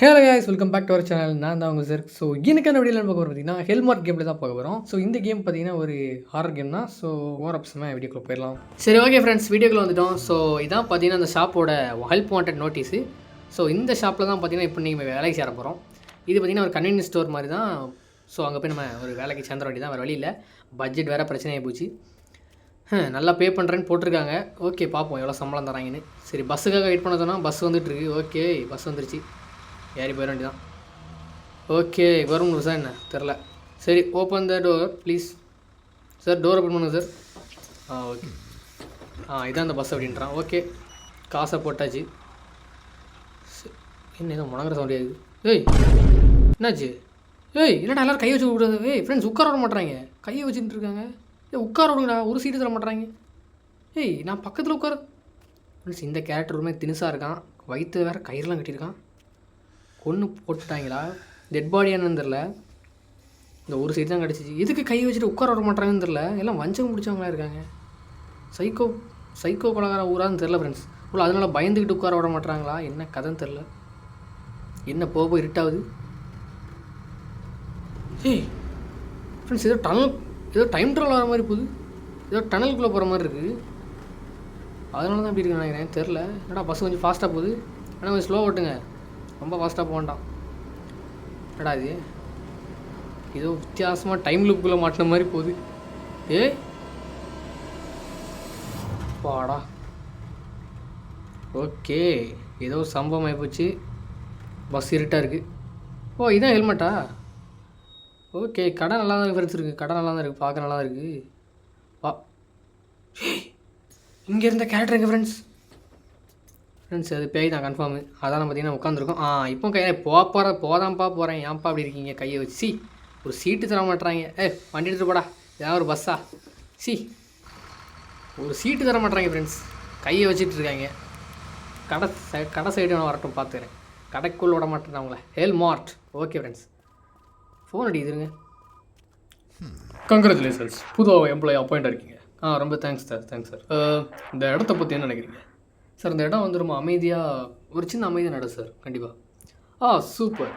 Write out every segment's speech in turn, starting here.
Hello guys, welcome back to our channel. நான் தான் உங்கள் சார். ஸோ இன்னைக்கான வீடியோவில் பார்க்க போகிறோம் பார்த்தீங்கன்னா ஹெல்மார்ட் கேமில் தான் பார்க்க போகிறோம். ஸோ இந்த கேம் பார்த்தீங்கன்னா ஒரு ஹாரர் கேம் தான். ஸோ ஓவர் ஆப்ஷனாக வீடியோக்குள்ளே போயிடலாம். சரி, ஓகே ஃப்ரெண்ட்ஸ், வீடியோக்குள்ளே வந்துட்டோம். ஸோ இதான் பார்த்தீங்கன்னா அந்த ஷாப்போட ஹெல்ப் வாண்டட் நோட்டீஸு. ஸோ இந்த ஷாப்பில் தான் பார்த்தீங்கன்னா இப்போ நீங்கள் வேலைக்கு சேர போகிறோம். இது பார்த்தீங்கன்னா ஒரு கன்வீனியன்ஸ் ஸ்டோர் மாதிரி தான். ஸோ அங்கே போய் நம்ம ஒரு வேலைக்கு சேர்ந்த வேண்டி தான், வேறு வழி இல்லை. பட்ஜெட் வேறு பிரச்சனையாக போச்சு. நல்லா பே பண்ணுறேன்னு போட்டிருக்காங்க. ஓகே, பார்ப்போம் எவ்வளோ சம்பளம் தராங்கன்னு. சரி, பஸ்ஸுக்காக வெயிட் பண்ண சொன்னால் பஸ் வந்துட்டுருக்கு. ஓகே, பஸ் வந்துருச்சு, ஏறி போயிட வேண்டியதான். ஓகே, கவர்மெண்ட் சார் என்ன தெரில. சரி, open the door please. Sir door open பண்ணுங்க சார். ஓகே. இதான் அந்த பஸ் அப்படின்றான். ஓகே, காசை போட்டாச்சு. என்ன ஏதோ முழங்குற சவுண்ட் ஆகுது. ஏய், என்னாச்சு? ஏய், என்னடா எல்லோரும் கையை வச்சு விடுறது? ஏய் ஃப்ரெண்ட்ஸ், உட்கார விட மாட்றாங்க, கையை வச்சுட்டு இருக்காங்க. ஏய், உட்கார விடுங்கடா, ஒரு சீட்டு தர மாட்றாங்க. ஏய், நான் பக்கத்தில் உட்கார. ஃப்ரெண்ட்ஸ், இந்த கேரக்டருமே தினுசாக இருக்கான். வயிற்று வேறு கயிறுலாம் கட்டியிருக்கான். கொன்று போட்டுட்டாங்களா? டெட் பாடியானு தெரில. இந்த ஒரு சைடு தான் கிடச்சிச்சு. எதுக்கு கை வச்சுட்டு உட்கார விட மாட்டாங்கன்னு தெரில. எல்லாம் வஞ்சகம் பிடிச்சவங்களா இருக்காங்க. சைக்கோ கொலகார ஊரான்னு தெரில ஃப்ரெண்ட்ஸ். இவ்வளோ அதனால் பயந்துக்கிட்டு உட்கார விட மாட்டாங்களா? என்ன கதைன்னு தெரில. என்ன போக இருட்டாகுது. ஏய் ஃப்ரெண்ட்ஸ், ஏதோ டைம் ட்ராவல் ஆகிற மாதிரி போகுது. ஏதோ டனலுக்குள்ளே போகிற மாதிரி இருக்குது. அதனால தான் அப்படி இருக்குன்னு நினைக்கிறேன். தெரில. என்னடா பஸ் கொஞ்சம் ஃபாஸ்ட்டாக போகுது. ஆனால் கொஞ்சம் ஸ்லோ ஓட்டுங்க, ரொம்ப ஃபாஸ்ட்டாக போக வேண்டாம். என்னடா இது ஏதோ வித்தியாசமாக டைம் லூப்புக்குள்ளே மாட்டின மாதிரி போகுது. ஏய் பாடா. ஓகே, ஏதோ சம்பவம் ஆகிப்போச்சு. பஸ் இருட்டாக இருக்குது. ஓ, இதான் ஹெல்மெட்டா? ஓகே, கடை நல்லா தான் ஃப்ரெண்ட்ஸ் இருக்குது. கடை நல்லா தான் இருக்குது, பார்க்க நல்லா தான் இருக்குது. இங்கே இருந்த கேரக்டர் எங்கள் ஃப்ரெண்ட்ஸ், அது பேய் தான் கன்ஃபார்மு. அதான் பார்த்தீங்கன்னா உட்காந்துருக்கோம். இப்போ கையை போதான்ப்பா போகிறேன். ஏன்ப்பா அப்படி இருக்கீங்க? கையை வச்சு ஒரு சீட்டு தர மாட்டுறாங்க. வண்டி எடுத்துகிட்டு போடா, ஏதாவது ஒரு பஸ்ஸா? ஒரு சீட்டு தர மாட்டுறாங்க ஃப்ரெண்ட்ஸ். கையை வச்சுட்டு இருக்காங்க. கடை சைடு நான் வரட்டும், பார்த்துக்கிறேன். கடைக்குள்ளே விட மாட்டேன் அவங்கள. ஹெல்மார்ட். ஓகே ஃப்ரெண்ட்ஸ், ஃபோன் அடிக்குதுங்க. கங்க்ராச்சுலேஷன்ஸ், புது எம்ப்ளாயி அப்பாயிண்ட் இருக்கீங்க. ரொம்ப தேங்க்ஸ் சார். இந்த இடத்த பற்றி என்ன நினைக்கிறீங்க சார்? இந்த இடம் வந்து ரொம்ப அமைதியாக, ஒரு சின்ன அமைதியான இடம் சார். கண்டிப்பாக. சூப்பர்.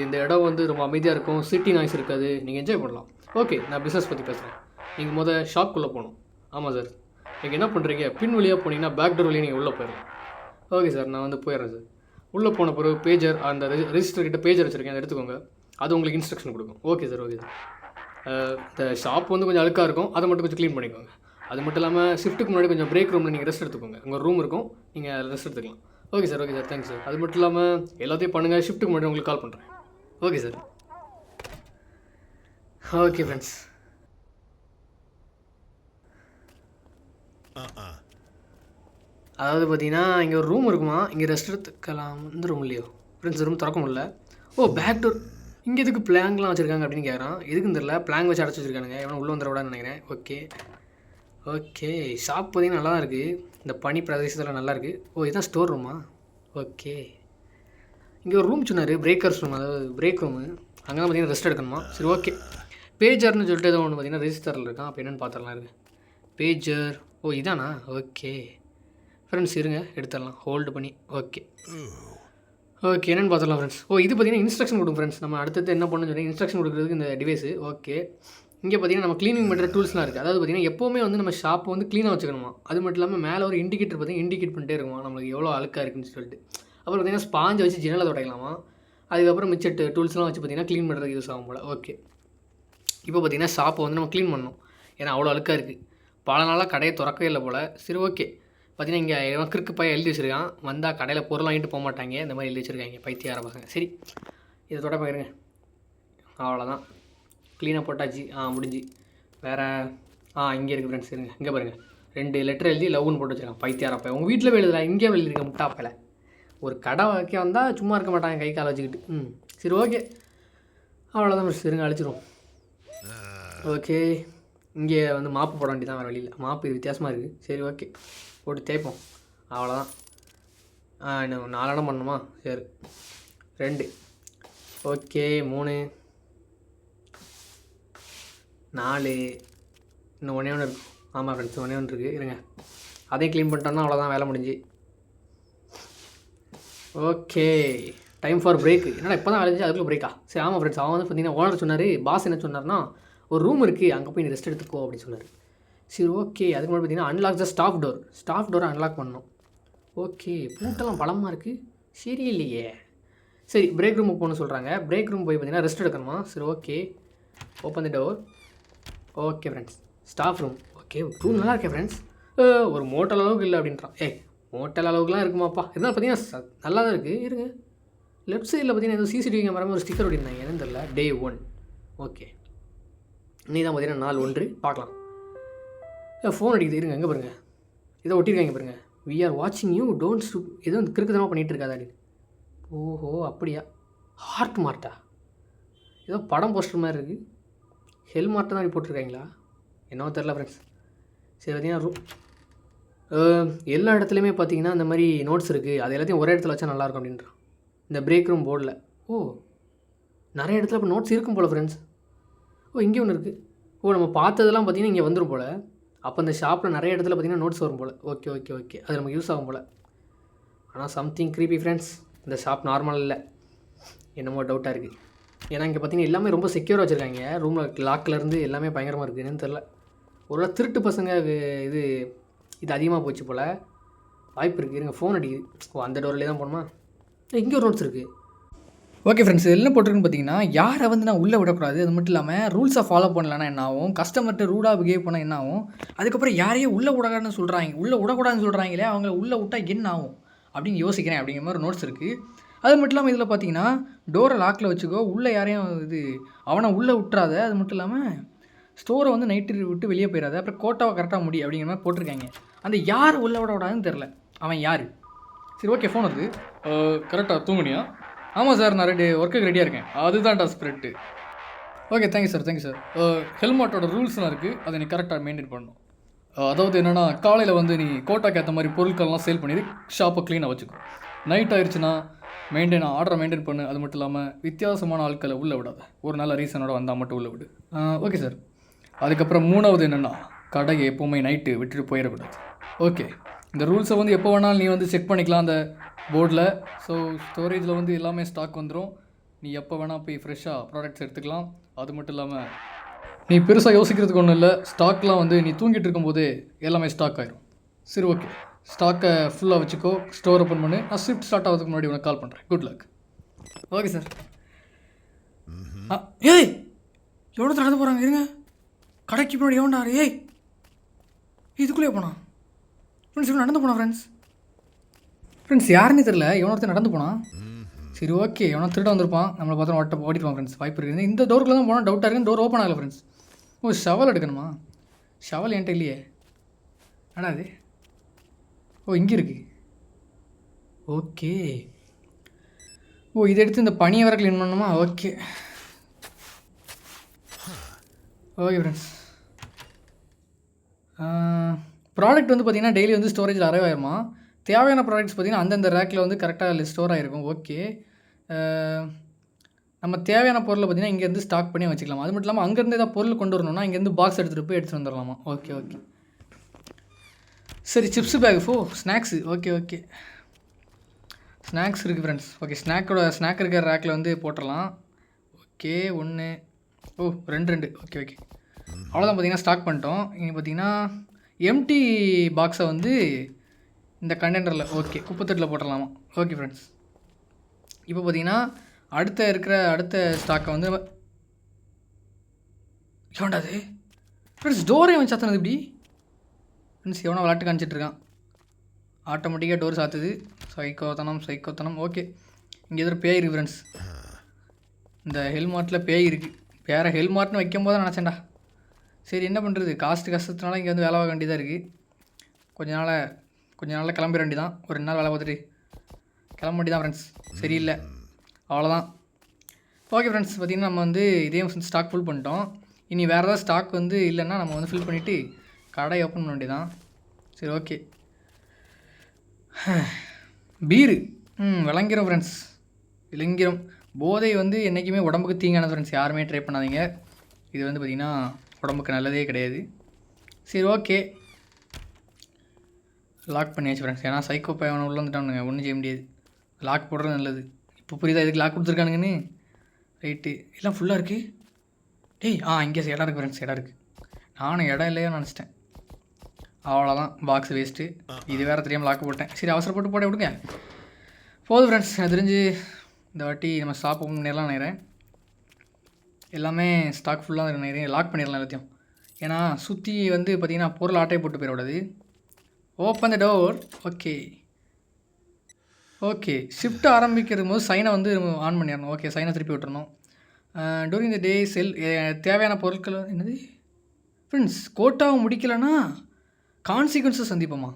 இந்த இடம் வந்து ரொம்ப அமைதியாக இருக்கும், சிட்டி நாய்ஸ் இருக்காது, நீங்கள் என்ஜாய் பண்ணலாம். ஓகே, நான் பிஸ்னஸ் பற்றி பேசுகிறேன். நீங்கள் ஷாப்புக்குள்ளே போகணும். ஆமாம் சார். நீங்கள் என்ன பண்ணுறீங்க? பின் வழியாக போனீங்கன்னா பேக் டோர் வழியாக நீங்கள் உள்ளே போயிடலாம். ஓகே சார், நான் போயிடுறேன் சார். உள்ளே போன பிறகு பேஜர், அந்த ரெஜிஸ்டர் கிட்ட பேஜர் வச்சுருக்கேன், அதை எடுத்துக்கோங்க. அது உங்களுக்கு இன்ஸ்ட்ரக்ஷன் கொடுக்கும். Okay sir. இந்த ஷாப் கொஞ்சம் அழுக்காக இருக்கும், அதை மட்டும் கொஞ்சம் க்ளீன் பண்ணிக்கோங்க. அது மட்டும் இல்லாமல் ஷிஃப்ட்டுக்கு முன்னாடி கொஞ்சம் பிரேக் ரூமில் நீங்கள் ரெஸ்ட் எடுத்துக்கோங்க. உங்கள் ரூம் இருக்கும், நீங்கள் ரெஸ்ட் எடுத்துக்கலாம். Okay sir. Thanks sir. அது மட்டும் இல்லாமல் எல்லாத்தையும் பண்ணுங்கள். ஷிஃப்ட்டுக்கு முன்னாடி உங்களுக்கு கால் பண்ணுறேன். Okay sir. Okay friends. அதாவது பார்த்தீங்கன்னா இங்கே ஒரு ரூம் இருக்குமா, இங்கே ரெஸ்ட் எடுத்துக்கலாம். இந்த ரூம் இல்லையோ ஃப்ரெண்ட்ஸ்? ரூம் திறக்க முடியல. Back door. இங்கே எதுக்கு பிளாங்க்லாம் வச்சுருக்காங்க அப்படின்னு கேட்குறான். எதுக்குன்னு தெரியல. பிளாங் வச்சு அடைச்சி வச்சுருக்கானுங்க. எவனும் உள்ளே வந்துடக்கூடாதுன்னு நினைக்கிறேன். ஓகே, ஷாப் பார்த்தீங்கன்னா நல்லா தான் இருக்குது. இந்த பனி பிரதேசத்தில் நல்லாயிருக்கு. இதுதான் ஸ்டோர் ரூமா? ஓகே, இங்கே ஒரு ரூம் சொன்னார், பிரேக்கர்ஸ் ரூம், அதாவது பிரேக் ரூமு. அங்கே தான் பார்த்தீங்கன்னா ரெஸ்ட் எடுக்கணுமா? சரி, ஓகே. பேஜர்னு சொல்லிட்டு ஏதோ ஒன்று பார்த்தீங்கன்னா ரெஜிஸ்டரில் இருக்கான். அப்போ என்னென்னு பார்த்துடலாம் இருக்குது. பேஜர். இதானா? ஓகே ஃப்ரெண்ட்ஸ், இருங்க எடுத்துடலாம், ஹோல்டு பண்ணி. ஓகே, என்னென்னு பார்த்துடலாம் ஃப்ரெண்ட்ஸ். இது பார்த்தீங்கன்னா இன்ஸ்ட்ரக்ஷன் கொடுக்கும் ஃப்ரெண்ட்ஸ். நம்ம அடுத்தது என்ன பண்ணணும்னு சொல்லி இன்ஸ்ட்ரக்ஷன் கொடுக்குறதுக்கு இந்த டிவைஸு. ஓகே, இங்கே பார்த்தீங்கன்னா நம்ம க்ளீனிங் பண்ணுற டூல்ஸ்லாம் இருக்குது. அதாவது பார்த்தீங்கன்னா எப்போவுமே நம்ம ஷாப்பை க்ளீனாக வச்சுக்கணுமா. அது மட்டும் இல்லாமல் மேலே ஒரு இண்டிகேட்டர் பார்த்தீங்கன்னா இண்டிகேட் பண்ணிட்டே இருக்குமா நம்மளுக்கு எவ்வளோ அழுக்காக இருக்குன்னு சொல்லிட்டு. அப்புறம் பார்த்தீங்கன்னா ஸ்பாஞ்சை வச்சு ஜன்னலை துடைக்கலாமா. அதுக்கப்புறம் மிச்ச டூல்ஸ்லாம் வச்சு பார்த்தீங்கன்னா க்ளீன் பண்ணுறதுக்கு யூஸ் ஆகும் போல். ஓகே, இப்போ பார்த்தீங்கன்னா ஷாப்பை நம்ம க்ளீன் பண்ணணும். ஏன்னா அவ்வளோ அழுக்காக இருக்குது. பல நாளாக கடையை திறக்கவே இல்லை போல். சரி, ஓகே. பார்த்தீங்கன்னா இங்கே இவன் கிறுக்கு பையன் எழுதி வச்சுருக்கான். வந்தால் கடையில் பொருள் வாங்கிட்டு போக மாட்டாங்க, இந்த மாதிரி எழுதி வச்சுருக்காங்க பைத்தியார பசங்க. சரி, இதை தொட போயிருங்க. அவ்வளோதான், க்ளீனாக போட்டாச்சு. முடிஞ்சு. வேறு இங்கே இருக்குது ஃப்ரெண்ட்ஸ். இருங்க, இங்கே பாருங்கள், 2 லெட்டர் எழுதி லவ்னு போட்டு வச்சுருக்கான் பைத்தியாரப்பா. உங்கள் வீட்டில் எழுதுல, இங்கே எழுதிருக்க முட்டாப்பில். ஒரு கடை வைக்க வந்தால் சும்மா இருக்க மாட்டாங்க கை காலை வச்சுக்கிட்டு. சரி, ஓகே, அவ்வளோதான் ஃப்ரெண்ட்ஸ். இருங்க, அழிச்சிரும். ஓகே, இங்கே மாப்பு போட வேண்டியதான், வேறு வழியில். மாப்பு இது வித்தியாசமாக இருக்குது. சரி, ஓகே, போட்டு தேய்ப்போம். அவ்வளோதான். இன்னும் 4 இடம் பண்ணணுமா? சரி, 2. ஓகே, 3, 4. இன்னும் ஒன்றே ஒன்று இருக்கும். ஆமாம் ஃப்ரெண்ட்ஸ், ஒன்றே ஒன்று இருக்குது. இருங்க, அதையும் க்ளீன் பண்ணிட்டோம்னா அவ்வளோதான், வேலை முடிஞ்சு. Okay, time for break. என்னடா இப்போ தான் காலேஜ் அதுக்குள்ளே பிரேக்கா? சரி ஆமாம் ஃப்ரெண்ட்ஸ், அவன் வந்து பார்த்தீங்கன்னா ஓனர் சொன்னார், பாஸ் என்ன சொன்னார்னா ஒரு ரூம் இருக்குது அங்கே போய் நீ ரெஸ்ட் எடுத்துக்கோ அப்படின்னு சொன்னார். சரி ஓகே. அதுக்கு முன்னாடி பார்த்தீங்கன்னா அன்லாக் த ஸ்டாஃப் டோரை அன்லாக் பண்ணணும். ஓகே, பூட்டெல்லாம் பலமாக இருக்குது, சரி இல்லையே. சரி பிரேக் ரூமுக்கு போகணும்னு சொல்கிறாங்க. பிரேக் ரூம் போய் பார்த்தீங்கன்னா ரெஸ்ட் எடுக்கணுமா? சரி okay, open the door. Okay friends, staff room. Okay, room நல்லா இருக்கே ஃப்ரெண்ட்ஸ். ஒரு மோட்டல் அளவுக்கு இல்லை அப்படின்றான். மோட்டல் அளவுக்குலாம் இருக்குமாப்பா? இருந்தாலும் பார்த்தீங்கன்னா நல்லா தான் இருக்குது. இருங்க, லெஃப்ட் சைடில் பார்த்தீங்கன்னா ஏதோ சிசிடிவி கேமரா ஒரு ஸ்டிக்கர் ஒட்டியிருந்தாங்க, என்னன்னு தெரியல. Day 1. ஓகே, நீ தான் பார்த்தீங்கன்னா நாள் 1 பார்க்கலாம். ஃபோன் அடிக்குது, இருங்க எங்கே பாருங்கள், இதை ஒட்டியிருக்காங்க பாருங்கள். வி ஆர் வாட்சிங் யூ, டோன்ட் ஸ்டூப். எதுவும் கிறுக்குதனமாக பண்ணிகிட்டு இருக்காது அப்படின்னு. ஓஹோ அப்படியா? ஹார்ட் மார்ட்டா? ஏதோ படம் போஸ்டர் மாதிரி இருக்குது. ஹெல் மார்ட்டை தான் போட்டிருக்காங்களா? என்னவோ தெரில ஃப்ரெண்ட்ஸ். சரி பார்த்தீங்கன்னா எல்லா இடத்துலையுமே பார்த்தீங்கன்னா இந்த மாதிரி நோட்ஸ் இருக்குது, அது எல்லாத்தையும் ஒரே இடத்துல வச்சா நல்லாயிருக்கும் அப்படின்றான் இந்த பிரேக் ரூம் போர்டில். ஓ, நிறைய இடத்துல இப்போ நோட்ஸ் இருக்கும் போல் ஃப்ரெண்ட்ஸ். ஓ, இங்கே ஒன்று இருக்குது. ஓ, நம்ம பார்த்ததெல்லாம் பார்த்தீங்கன்னா இங்கே வந்துடும் போல். அப்போ அந்த ஷாப்பில் நிறைய இடத்துல பார்த்தீங்கன்னா நோட்ஸ் வரும் போல். ஓகே ஓகே ஓகே, அது நமக்கு யூஸ் ஆகும் போல். ஆனால் சம்திங் க்ரீப்பி ஃப்ரெண்ட்ஸ். இந்த ஷாப் நார்மல் இல்லை, என்னமோ டவுட்டாக இருக்குது. ஏன்னா இங்கே பார்த்தீங்கன்னா எல்லாமே ரொம்ப செக்யூராக வச்சுருக்காங்க. ரூமில் லாக்கிலேருந்து எல்லாமே பயங்கரமாக இருக்குது. என்னன்னு தெரில, ஒரு திருட்டு பசங்க இது அதிகமாக போச்சு போல், வாய்ப்பு இருக்குது. இருங்க, ஃபோன் அடிக்குது. ஓ, அந்த டோர்லேயே தான் போகணுமா? இங்கே ஒரு நோட்ஸ் இருக்குது. ஓகே ஃப்ரெண்ட்ஸ், என்ன போட்டிருக்குன்னு பார்த்தீங்கன்னா, யாரை வந்து நான் உள்ளே விடக்கூடாது, அது மட்டும் இல்லாமல் ரூல்ஸை ஃபாலோ பண்ணலன்னா என்ன ஆகும், கஸ்டமர்கிட்ட ரூடாக பிஹேவ் பண்ணால் என்ன ஆகும், அதுக்கப்புறம் யாரையும் உள்ளே விடக்கூடாதுன்னு சொல்கிறாங்களே, அவங்கள உள்ளே விட்டால் என்ன ஆகும் அப்படின்னு யோசிக்கிறேன் அப்படிங்கிற மாதிரி நோட்ஸ் இருக்குது. அது மட்டும் இல்லாமல் இதில் பார்த்தீங்கன்னா டோரை லாக்கில் வச்சுக்கோ, உள்ளே யாரையும் அவனை உள்ளே விட்டுறாத, அது மட்டும் இல்லாமல் ஸ்டோரை வந்து நைட்டு விட்டு வெளியே போயிடாத, அப்புறம் கோட்டாவை கரெக்டாக முடி அப்படிங்கிற மாதிரி போட்டிருக்காங்க. அந்த யார் உள்ளே விடக்கூடாதுன்னு தெரில, அவன் யார்? சரி ஓகே, ஃபோன் வருது. கரெக்டாக தூங்குனியா? ஆமாம் சார், நான் ஒர்க்குக்கு ரெடியாக இருக்கேன். அதுதான்டா ஸ்பிரிட்டு. Okay, thank you sir. ஹெல்மெட்டோட ரூல்ஸ்லாம் இருக்குது, அதை நீ கரெக்டாக மெயின்டைன் பண்ணணும். அதாவது என்னென்னா, காலையில் வந்து நீ கோட்டாக்கு ஏற்ற மாதிரி பொருட்கள்லாம் சேல் பண்ணிவிட்டு ஷாப்பை க்ளீனாக வச்சுக்கோ. நைட் ஆயிடுச்சுன்னா ஆர்டரை மெயின்டைன் பண்ணு. அது மட்டும் இல்லாமல் வித்தியாசமான ஆட்களை உள்ளே விடாத, ஒரு நல்ல ரீசனோட வந்தால் மட்டும் உள்ளே விடு. Okay sir. அதுக்கப்புறம் 3வது என்னென்னா, கடையை எப்போவுமே நைட்டு விட்டுட்டு போயிடக்கூடாது. ஓகே, இந்த ரூல்ஸை வந்து எப்போ வேணாலும் நீ வந்து செக் பண்ணிக்கலாம் அந்த போர்டில். ஸோ ஸ்டோரேஜில் வந்து எல்லாமே ஸ்டாக் வந்துடும், நீ எப்போ வேணால் போய் ஃப்ரெஷ்ஷாக ப்ராடக்ட்ஸ் எடுத்துக்கலாம். அது மட்டும் இல்லாமல் நீ பெருசாக யோசிக்கிறதுக்கு ஒன்றும் இல்லை, ஸ்டாக்லாம் வந்து நீ தூங்கிட்டு இருக்கும்போதே எல்லாமே ஸ்டாக் ஆயிடும். சரி ஓகே, ஸ்டாக்கை ஃபுல்லாக வச்சுக்கோ, ஸ்டோர் ஓப்பன் பண்ணு. நான் ஷிஃப்ட் ஸ்டார்ட் ஆகிறதுக்கு முன்னாடி உனக்கு கால் பண்ணுறேன். Good luck. Okay sir. ஏய், எவ்வளோ நடந்து போகிறாங்க? இருங்க, கடைக்கு முன்னாடி எவன்டாரு? இதுக்குள்ளேயே போனான் ஃப்ரெண்ட்ஸ். இவன் நடந்து போனான் ஃப்ரெண்ட்ஸ், யாருன்னு தெரில, எவனொருத்தர் நடந்து போனான். சரி ஓகே, எவனோ திருட வந்திருப்பான், நம்மளை பார்த்தா ஓடிடுவான் ஃப்ரெண்ட்ஸ், வாய்ப்பு இருக்குது. இந்த டோருக்குள்ளே தான் போனால் டவுட்டாக இருக்குது, டோர் ஓப்பன் ஆகலை ஃப்ரெண்ட்ஸ். ஓ, ஷவல் எடுக்கணுமா? ஷவல் என்கிட்ட இல்லையே. ஆனால் அது இங்கே இருக்குது. ஓகே, இதை எடுத்து இந்த பனியை வர க்ளீன் பண்ணணுமா? Okay friends. ப்ராடக்ட் வந்து பார்த்திங்கன்னா டெய்லி வந்து ஸ்டோரேஜில் அரைவாயிருமா. தேவையான ப்ராடக்ட்ஸ் பார்த்திங்கன்னா அந்தந்த ரேக்கில் வந்து கரெக்டாக ஸ்டோர் ஆகிருக்கும். ஓகே, நம்ம தேவையான பொருளை பார்த்திங்கன்னா இங்கேருந்து ஸ்டாக் பண்ணி வச்சுக்கலாம். அது மட்டும் இல்லாமல் அங்கேருந்து ஏதாவது பொருள் கொண்டு வரணும்னா இங்கேருந்து பாக்ஸ் எடுத்துகிட்டு போய் எடுத்துகிட்டு வந்துடலாமா. ஓகே. சரி, chips pack. Snacks. Okay, snacks இருக்குது ஃப்ரெண்ட்ஸ். ஓகே, ஸ்நாக் இருக்கிற ரேக்கில் வந்து போட்டுடலாம். Okay, 1 2 okay. அவ்வளோதான், பார்த்திங்கன்னா ஸ்டாக் பண்ணிட்டோம். இங்கே பார்த்திங்கன்னா எம்டி பாக்ஸை வந்து இந்த கண்டெய்னரில் குப்பைத்தட்டில் போட்டுடலாமா. ஓகே ஃப்ரெண்ட்ஸ், இப்போ பார்த்திங்கன்னா அடுத்த ஸ்டாக்கை வந்து எவன்டாது ஃப்ரெண்ட்ஸ்? டோரே வந்து சாத்தினது இப்படி ஃப்ரெண்ட்ஸ், எவனோ விளாட்டு காமிச்சிட்ருக்கான். ஆட்டோமேட்டிக்காக டோர் சாத்துது. சைக்கோத்தனம். ஓகே, இங்கே எதிர பேய் இருக்குது ஃப்ரெண்ட்ஸ். இந்த ஹெல்மார்ட்டில் பேய் இருக்குது. வேறு ஹெல்மார்ட்னு வைக்கும் போது நினச்சேன்டா. சரி, என்ன பண்ணுறது, கஷ்டத்தினால இங்கே வந்து வேலை பார்க்க வேண்டியதாக இருக்குது. கொஞ்ச நாளில் கிளம்பிட வேண்டி தான். ஒரு 2 நாள் வேலை பார்த்துட்டு கிளம்ப வேண்டி தான் ஃப்ரெண்ட்ஸ். சரியில்லை, அவ்வளோதான். ஓகே ஃப்ரெண்ட்ஸ், பார்த்திங்கன்னா நம்ம வந்து இதையும் ஸ்டாக் ஃபுல் பண்ணிட்டோம். இனி வேறு ஏதாவது ஸ்டாக் வந்து இல்லைன்னா நம்ம வந்து ஃபில் பண்ணிவிட்டு கடை ஓப்பன் பண்ண வேண்டி தான். சரி ஓகே, பீரு விளங்கிறோம் ஃப்ரெண்ட்ஸ். விளங்கிறோம். போதை வந்து என்றைக்குமே உடம்புக்கு தீங்கானது ஃப்ரெண்ட்ஸ், யாருமே ட்ரை பண்ணாதீங்க. இது வந்து பார்த்திங்கன்னா உடம்புக்கு நல்லதே கிடையாது. சரி ஓகே, லாக் பண்ணியாச்சு ஃப்ரெண்ட்ஸ். ஏன்னா சைக்கோ பையன் உள்ள வந்துட்டானுங்க, ஒன்றும் செய்ய முடியாது. லாக் போடுறது நல்லது. இப்போ புரியுதா இதுக்கு லாக் கொடுத்துருக்கானுங்கன்னு? ரைட்டு. எல்லாம் ஃபுல்லாக இருக்குது. டேய் இங்கே இடம் இருக்குது ஃப்ரெண்ட்ஸ், இடம் இருக்குது. நானும் இடம் இல்லையோ நினச்சிட்டேன். அவ்வளோதான், பாக்ஸ் வேஸ்ட்டு. இது வேறு தெரியாமல் லாக் போட்டேன். சரி அவசரப்பட்டு போட விடுங்க. போதும் ஃப்ரெண்ட்ஸ், எனக்கு தெரிஞ்சு இந்த வாட்டி நம்ம ஸ்டாப் ஓப்பன் பண்ணிடலாம் நினைக்கிறேன். எல்லாமே ஸ்டாக் ஃபுல்லாக நினைக்கிறேன். லாக் பண்ணிடலாம் எல்லாத்தையும். ஏன்னா சுற்றி வந்து பார்த்திங்கன்னா பொருள் ஆட்டையை போட்டு போயிடக்கூடாது. Open the door. Okay shift ஆரம்பிக்கிறது போது சைனை வந்து ஆன் பண்ணிடணும். ஓகே சைனை திருப்பி விட்டுறணும். டூரிங் த டே தேவையான பொருட்கள் என்னது ஃப்ரெண்ட்ஸ், கோட்டாவை முடிக்கலைன்னா கான்சிக்வன்ஸை சந்திப்போமா?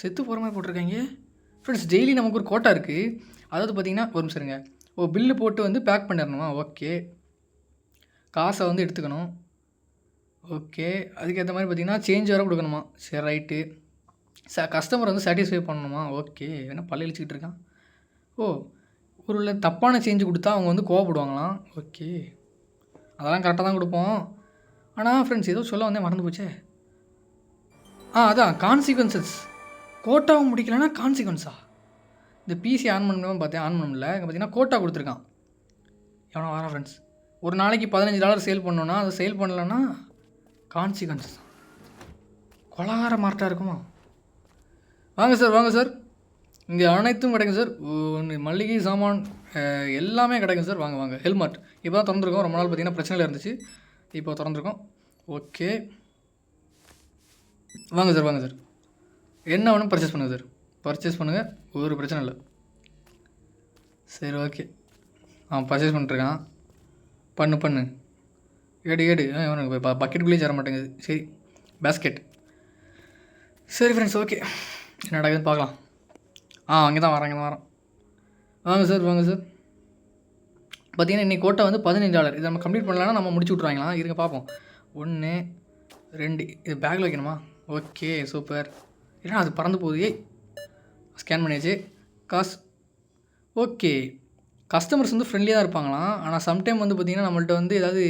செத்து போகிற மாதிரி போட்டிருக்காங்க ஃப்ரெண்ட்ஸ். டெய்லி நமக்கு ஒரு கோட்டா இருக்குது. அதாவது பார்த்திங்கன்னா ஒரு நிமிஷம் இருங்க. பில்லு போட்டு வந்து பேக் பண்ணிடணுமா? ஓகே, காசை வந்து எடுத்துக்கணும். ஓகே, அதுக்கேற்ற மாதிரி பார்த்திங்கன்னா சேஞ்ச் வேறு கொடுக்கணுமா? சரி ரைட்டு. கஸ்டமர் வந்து சாட்டிஸ்ஃபை பண்ணணுமா? ஓகே, என்ன பல்ல இழிச்சிக்கிட்டு இருக்கான். ஒரு தப்பான சேஞ்சு கொடுத்தா அவங்க வந்து கோவப்படுவாங்களாம். ஓகே, அதெல்லாம் கரெக்டாக தான் கொடுப்போம். ஆனால் ஃப்ரெண்ட்ஸ் ஏதோ சொல்ல வந்தே மறந்து போச்சே. அதான் கான்சிக்வன்சஸ். கோட்டாவும் முடிக்கலன்னா கான்சிக்வன்ஸா? இந்த பிசி ஆன் பண்ணணும் பார்த்தேன், ஆன் பண்ணல. இங்கே பார்த்தீங்கன்னா கோட்டா கொடுத்துருக்கான். எவனோ வரா ஃப்ரெண்ட்ஸ். ஒரு நாளைக்கு $15 சேல் பண்ணோன்னா அதை சேல் பண்ணலன்னா கான்சிக்வன்ஸ். கொலகார மார்ட்டாக இருக்குமா? வாங்க சார், இங்கே அனைத்தும் கிடைக்கும் சார். மளிகை சாமான் எல்லாமே கிடைக்கும் சார். வாங்க. ஹெல்மெட் இப்போ தான் திறந்துருக்கோம். ரொம்ப நாள் பார்த்திங்கன்னா பிரச்சனையில் இருந்துச்சு, இப்போ திறந்துருக்கோம். ஓகே வாங்க சார். என்ன வேணும் பர்ச்சேஸ் பண்ணுங்கள் சார். பர்ச்சேஸ் பண்ணுங்கள், ஒரு பிரச்சனை இல்லை. சரி ஓகே, பர்ச்சேஸ் பண்ணிட்டுருக்கான். பண்ணு ஏடு இவனுக்கு பக்கெட்டுக்குள்ளேயே சேர மாட்டேங்குது. சரி பேஸ்கெட். சரி ஃப்ரெண்ட்ஸ், ஓகே என்ன நடக்குதுன்னு பார்க்கலாம். அங்கே தான் வரேன். வாங்க சார். பார்த்தீங்கன்னா இன்றைக்கி கோட்டை வந்து $15. இதை நம்ம கம்ப்ளீட் பண்ணலான்னா நம்ம முடிச்சு விட்ருவாங்களாம். இருங்க பார்ப்போம். 1 2 இது பேக்கில் வைக்கணுமா? Okay super. ஏன்னா அது பறந்து போகுது. ஸ்கேன் பண்ணியாச்சு. காசு ஓகே. கஸ்டமர்ஸ் வந்து ஃப்ரெண்ட்லியாக தான் இருப்பாங்களாம். ஆனால் சம்டைம் வந்து பார்த்திங்கன்னா நம்மள்ட்ட வந்து ஏதாவது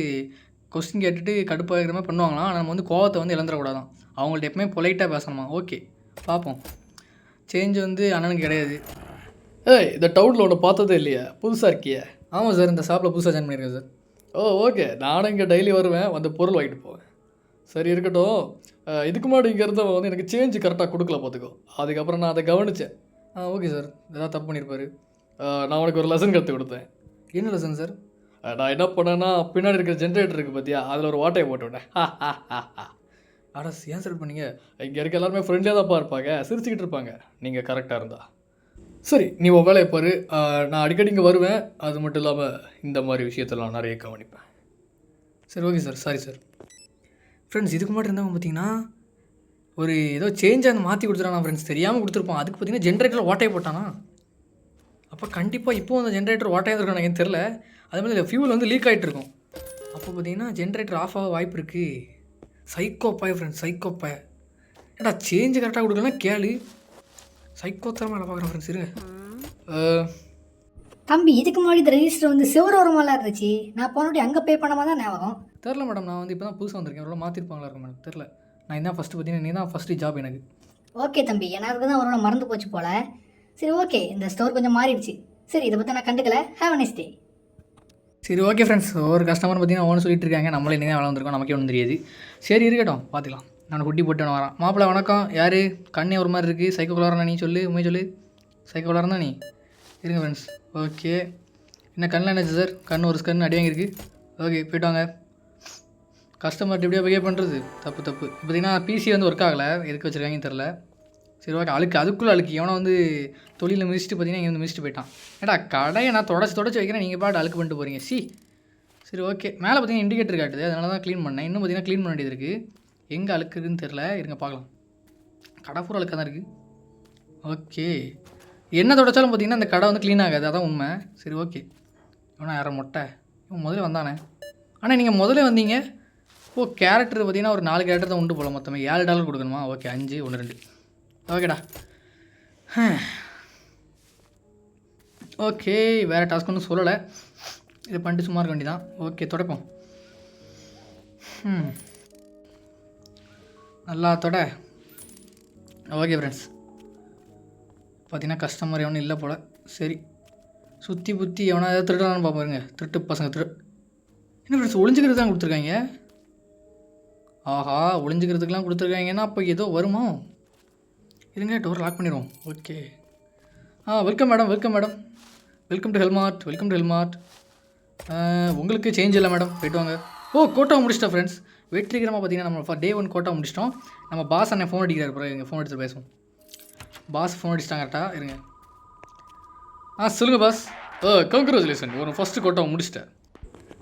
கொஸ்டின் கேட்டுட்டு கடுப்பாகிற மாதிரி பண்ணுவாங்களாம். ஆனால் நம்ம வந்து கோவத்தை வந்து இழந்துடக்கூடாதான். அவங்கள்ட்ட எப்பவுமே பொலைட்டாக பேசணுமா? ஓகே பார்ப்போம். சேஞ்ச் வந்து அண்ணனுக்கு கிடையாது. இந்த டவுனில் ஒன்று பார்த்ததே இல்லையா? புதுசாக இருக்கியா? ஆமாம் சார், இந்த ஷாப்பில் புதுசாக ஜாயின் பண்ணியிருக்கேன் சார். ஓகே, நானும் இங்கே டெய்லி வருவேன், வந்து பொருள் வாங்கிட்டு போவேன். சரி இருக்கட்டும். இதுக்கு முன்னாடி இங்கே இருந்தவன் வந்து எனக்கு சேஞ்சு கரெக்டாக கொடுக்கல பார்த்துக்கோ. அதுக்கப்புறம் நான் அதை கவனித்தேன். ஓகே சார், ஏதாவது தப்பு பண்ணியிருப்பார். நான் உனக்கு ஒரு லெசன் கற்றுக் கொடுத்தேன். என்ன லெசன் சார்? நான் என்ன பண்ணேன்னா பின்னாடி இருக்கிற ஜென்ரேட்டர் இருக்குது பார்த்தியா, அதில் ஒரு வாட்டையை போட்டு விட்டேன். ஏன் சார் பண்ணீங்க? இங்கே இருக்க எல்லாருமே ஃப்ரெண்ட்லியாக தான்ப்பா இருப்பாங்க, சிரிச்சுக்கிட்டு இருப்பாங்க நீங்கள் கரெக்டாக இருந்தா. சரி நீ உன் வேலையை பாரு. நான் அடிக்கடி இங்கே வருவேன். அது மட்டும் இல்லாமல் இந்த மாதிரி விஷயத்தெல்லாம் நிறைய கவனிப்பேன். சரி okay sir, sorry sir. Friends இதுக்கு மட்டும் இருந்தவங்க பார்த்திங்கன்னா ஒரு ஏதோ சேஞ்சாக அந்த மாற்றி கொடுத்துட்டானா ஃப்ரெண்ட்ஸ், தெரியாமல் கொடுத்துருப்பான். அதுக்கு பார்த்திங்கன்னா ஜென்ரேட்டரில் ஓட்டையை போட்டானா. அப்போ கண்டிப்பாக இப்போது அந்த ஜென்ரேட்டர் ஓட்டையாக இருக்கானு எனக்கு தெரியல. அதே மாதிரி ஃபியூல் வந்து லீக் ஆகிட்டு இருக்கும். அப்போ பார்த்திங்கன்னா ஜென்ரேட்டர் ஆஃப் ஆக வாய்ப்பு இருக்குது. சைக்கோப்பாய ஃப்ரெண்ட்ஸ், சைக்கோப்பாய. ஏடா சேஞ்சு கரெக்டாக கொடுக்கலன்னா கேளு. சைக்கோத்தரமாக வேலை பார்க்குறேன் ஃப்ரெண்ட்ஸ். இருங்க தம்பி, இதுக்கு முன்னாடி இந்த ரெஜிஸ்டர் வந்து சிவரோரமாலாம் இருந்துச்சு. நான் போனோட்டி அங்கே பே பண்ணாம தான் ஞாபகம். தெரில மேடம், நான் வந்து இப்போ தான் புதுசாக வந்திருக்கேன். எவ்வளோ மாற்றிருப்பாங்களா இருக்கும் மேடம், தெரில. நான் என்ன ஃபஸ்ட்டு பார்த்தீங்கன்னா நீ தான் ஃபஸ்ட்டு ஜாப் எனக்கு. ஓகே தம்பி, எனக்கு தான் ஒரு மறந்து போச்சு போல். சரி ஓகே, இந்த ஸ்டோர் கொஞ்சம் மாறிடுச்சு. சரி இதை பற்றி நான் கண்டுக்கல. Have a nice day. சரி ஓகே ஃப்ரெண்ட்ஸ், ஒரு கஸ்டமர் பார்த்தீங்கன்னா ஒன்று சொல்லிட்டு இருக்காங்க. நம்மளே இன்றைக்கி வேலை வந்திருக்கோம், நமக்கே ஒன்றும் தெரியாது. சரி இருக்கட்டும், பார்த்துக்கலாம். நான் குட்டி போட்டு வரேன். மாப்பிள்ளை வணக்கம். யார் கண்ணே ஒரு மாதிரி இருக்குது, சைக்கோ கலரானா? நீ சொல்லு, உண்மை சொல்லு. சைக்கோ கலராக தான் நீ. இருங்க ஃப்ரெண்ட்ஸ். ஓகே, என்ன கண்ணில் என்னாச்சு சார்? கண் ஒரு கண் அடி வாங்கியிருக்கு. ஓகே போய்ட்டு வாங்க. கஸ்டமர்கிட்ட எப்படியா பிஹேவ் பண்ணுறது தப்பு. பார்த்தீங்கன்னா பிசி வந்து ஒர்க் ஆகலை, எதுக்கு வச்சுருக்காங்கன்னு தெரில. சரி ஓகே, அதுக்குள்ளே அழுக்கு எவனை வந்து தொழிலில் மிதிச்சுட்டு பார்த்தீங்கன்னா இங்கே வந்து மிதிச்சுட்டு போயிட்டான். ஏடா கடையை நான் தொடச்சி வைக்கிறேன், நீங்கள் பாட்டு அழுக்கு பண்ணிட்டு போகிறீங்க. சரி ஓகே, மேலே பார்த்தீங்கன்னா இண்டிகேட்டர் காட்டுது, அதனால தான் க்ளீன் பண்ணேன். இன்னும் பார்த்தீங்கன்னா க்ளீன் பண்ண வேண்டியது இருக்குது. எங்கே அழுக்கு இருக்குதுன்னு தெரில, இருங்க பார்க்கலாம். கடை பூரா அழுக்காக தான் இருக்குது. ஓகே, என்ன தொடச்சாலும் பார்த்தீங்கன்னா அந்த கடை வந்து க்ளீன் ஆகாது, அதான் உண்மை. சரி ஓகே, இவனா யாரை மொட்டை இவன் முதல்ல வந்தானே. ஆனால் நீங்கள் முதல்ல வந்தீங்க. கேரக்டர் பார்த்தீங்கன்னா ஒரு 4 கேரக்டர் தான் உண்டு போல். மொத்தமே $7 கொடுக்கணுமா? ஓகே 5 1 2. ஓகேடா. ஓகே, வேறு டாஸ்க் ஒன்றும் சொல்லலை. இது பண்ணிட்டு சும்மா இருக்க வேண்டியதான். ஓகே தொடப்போம். நல்லா தொட. ஓகே ஃப்ரெண்ட்ஸ், பார்த்தீங்கன்னா கஸ்டமர் எவனும் இல்லை போல். சரி சுற்றி புற்றி எவனா ஏதாவது திருடலான்னு பார்ப்பாருங்க. திருட்டு பசங்க என்ன ஃப்ரெண்ட்ஸ் ஒளிஞ்சிக்கிறது தான் கொடுத்துருக்காங்க. ஆஹா, ஒளிஞ்சிக்கிறதுக்கெலாம் கொடுத்துருக்காங்கன்னா அப்போ ஏதோ வருமா? இருங்க, டோர் லாக் பண்ணிடுவோம். Okay. Welcome madam, welcome madam, welcome to Hellmart, welcome to Hellmart. உங்களுக்கு சேஞ்ச் இல்லை மேடம், போய்ட்டு வாங்க. கோட்டா முடிச்சிட்டோம் ஃப்ரெண்ட்ஸ். வெற்றிகரமாக பார்த்தீங்கன்னா நம்ம டே 1 கோட்டா முடிச்சிட்டோம். நம்ம பாஸ் அண்ணன் ஃபோன் அடிக்கிறார், அப்புறம் எங்கள் ஃபோன் எடுத்து பேசுவோம். பாஸ் ஃபோன் அடிச்சிட்டாங்க கரெக்டாக, இருங்க. சொல்லுங்கள் பாஸ். கங்க்ராச்சுலேஷன், ஒரு ஃபஸ்ட்டு கோட்டாவை முடிச்சிட்டேன்.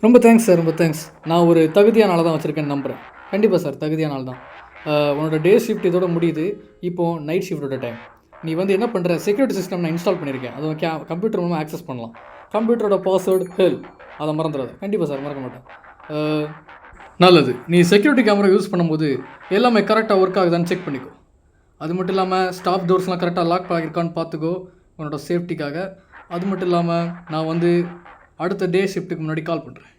ரொம்ப தேங்க்ஸ் சார், ரொம்ப தேங்க்ஸ். நான் ஒரு தகுதியான ஆள் தான் வச்சுருக்கேன்னு நம்புகிறேன். கண்டிப்பாக சார், தகுதியான ஆள் தான். உன்னோட டே ஷிஃப்ட் இதோட முடியுது. இப்போது நைட் ஷிஃப்ட்டோட டைம். நீ வந்து என்ன பண்ணுற, செக்யூரிட்டி சிஸ்டம் நான் இன்ஸ்டால் பண்ணியிருக்கேன். அதுவும் கம்ப்யூட்டர் மூலமாக ஆக்சஸ் பண்ணலாம். கம்ப்யூட்டரோட பாஸ்வேர்டு ஹெல், அதை மறந்துடாது. கண்டிப்பாக சார், மறக்க மாட்டேன். நல்லது. நீ செக்யூரிட்டி கேமரா யூஸ் பண்ணும்போது எல்லாமே கரெக்டாக ஒர்க் ஆகுதான்னு செக் பண்ணிக்கோ. அது மட்டும் இல்லாமல் ஸ்டாப் டோர்ஸ்லாம் கரெக்டாக லாக் ஆகிருக்கான்னு பார்த்துக்கோ, உன்னோட சேஃப்டிக்காக. அது மட்டும் இல்லாமல் நான் வந்து அடுத்த டே ஷிஃப்ட்டுக்கு முன்னாடி கால் பண்ணுறேன்.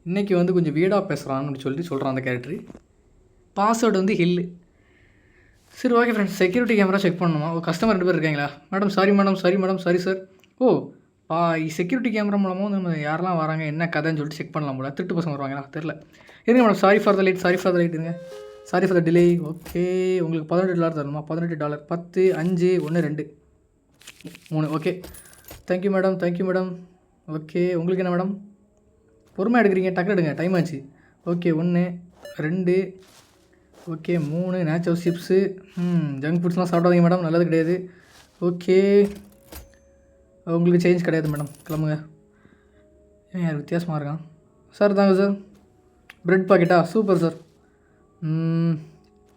இன்றைக்கி வந்து கொஞ்சம் வீடாக பேசுகிறான்னு சொல்கிறான் அந்த கேரக்டரு. பாஸ்வேர்டு வந்து ஹில்லு. சரி, okay friends, security camera check பண்ணணுமா? கஸ்டமர் 2 பேர் இருக்காங்களா? Madam sorry madam, sorry madam, sorry sir. Security camera மூலமாக நம்ம யாரெல்லாம் வராங்க, என்ன கதைன்னு சொல்லிட்டு செக் பண்ணலாம் போல. திருட்டு பசங்க வருவாங்களா தெரில. இருங்க madam, sorry for the late, sorry for the late, இருங்க. Sorry for the delay. Okay, உங்களுக்கு $18 தரணுமா? $18. 10, 5, 1, 2, 3. Okay, thank you madam, thank you madam. Okay, உங்களுக்கு என்ன மேடம்? பொறுமையாக எடுக்கிறீங்க, டக்கு எடுங்க, டைம் ஆச்சு. Okay, 1, 2, okay 3 natural chips. Junk ஃபுட்ஸ்லாம் சாப்பிடாதீங்க மேடம், நல்லது கிடையாது. ஓகே, உங்களுக்கு சேஞ்ச் கிடையாது மேடம், கிளம்புங்க. யார் வித்தியாசமாக இருக்கான் சார்? தாங்க சார். ப்ரெட் பாக்கெட்டா? Super sir.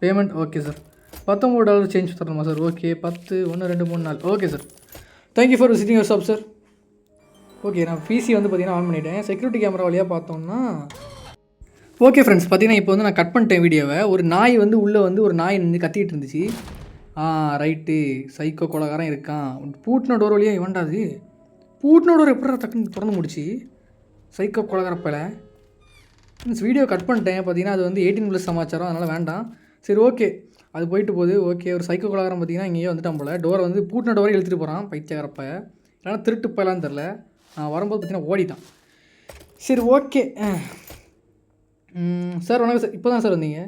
Payment okay sir. $19 change தரணுமா sir? Okay, 10, 1, 2, 3, 4. Okay sir, thank you for visiting your shop sir. Okay, நான் பிசி வந்து பார்த்தீங்கன்னா ஆன் பண்ணிவிட்டேன். செக்யூரிட்டி கேமரா வழியாக பார்த்தோம்னா ஓகே ஃப்ரெண்ட்ஸ், பார்த்தீங்கன்னா இப்போ வந்து நான் கட் பண்ணிட்டேன் வீடியோவை. ஒரு நாய் வந்து உள்ளே வந்து ஒரு நாய் நின்று கத்திக்கிட்டு இருந்துச்சு. ரைட்டு, சைக்கோ கொலகாரன் இருக்கான். பூட்டின டோர் வழியாக இவன்டாது. பூட்டின டோர் எப்படி டக்குன்னு திறந்து முடிச்சு? சைக்கோ கொலகாரப்பல. மீன்ஸ் வீடியோ கட் பண்ணிட்டேன். பார்த்தீங்கன்னா அது வந்து 18+ சமாச்சாரம், அதனால் வேண்டாம். சரி, ஓகே, அது போயிட்டு போகுது. ஓகே, ஒரு சைக்கோ கொலகாரன் பார்த்தீங்கன்னா இங்கேயே வந்துட்டான் போல். டோரை வந்து பூட்டின டோரை இழுத்துட்டு போகிறான், பைத்தியக்காரப்ப. இல்லைனா திருட்டு போயலான்னு தெரில. வரும்போது பார்த்தீங்கன்னா ஓடிட்டான். சரி, ஓகே சார், வணக்கம் சார். இப்போ தான் சார் வந்தீங்க?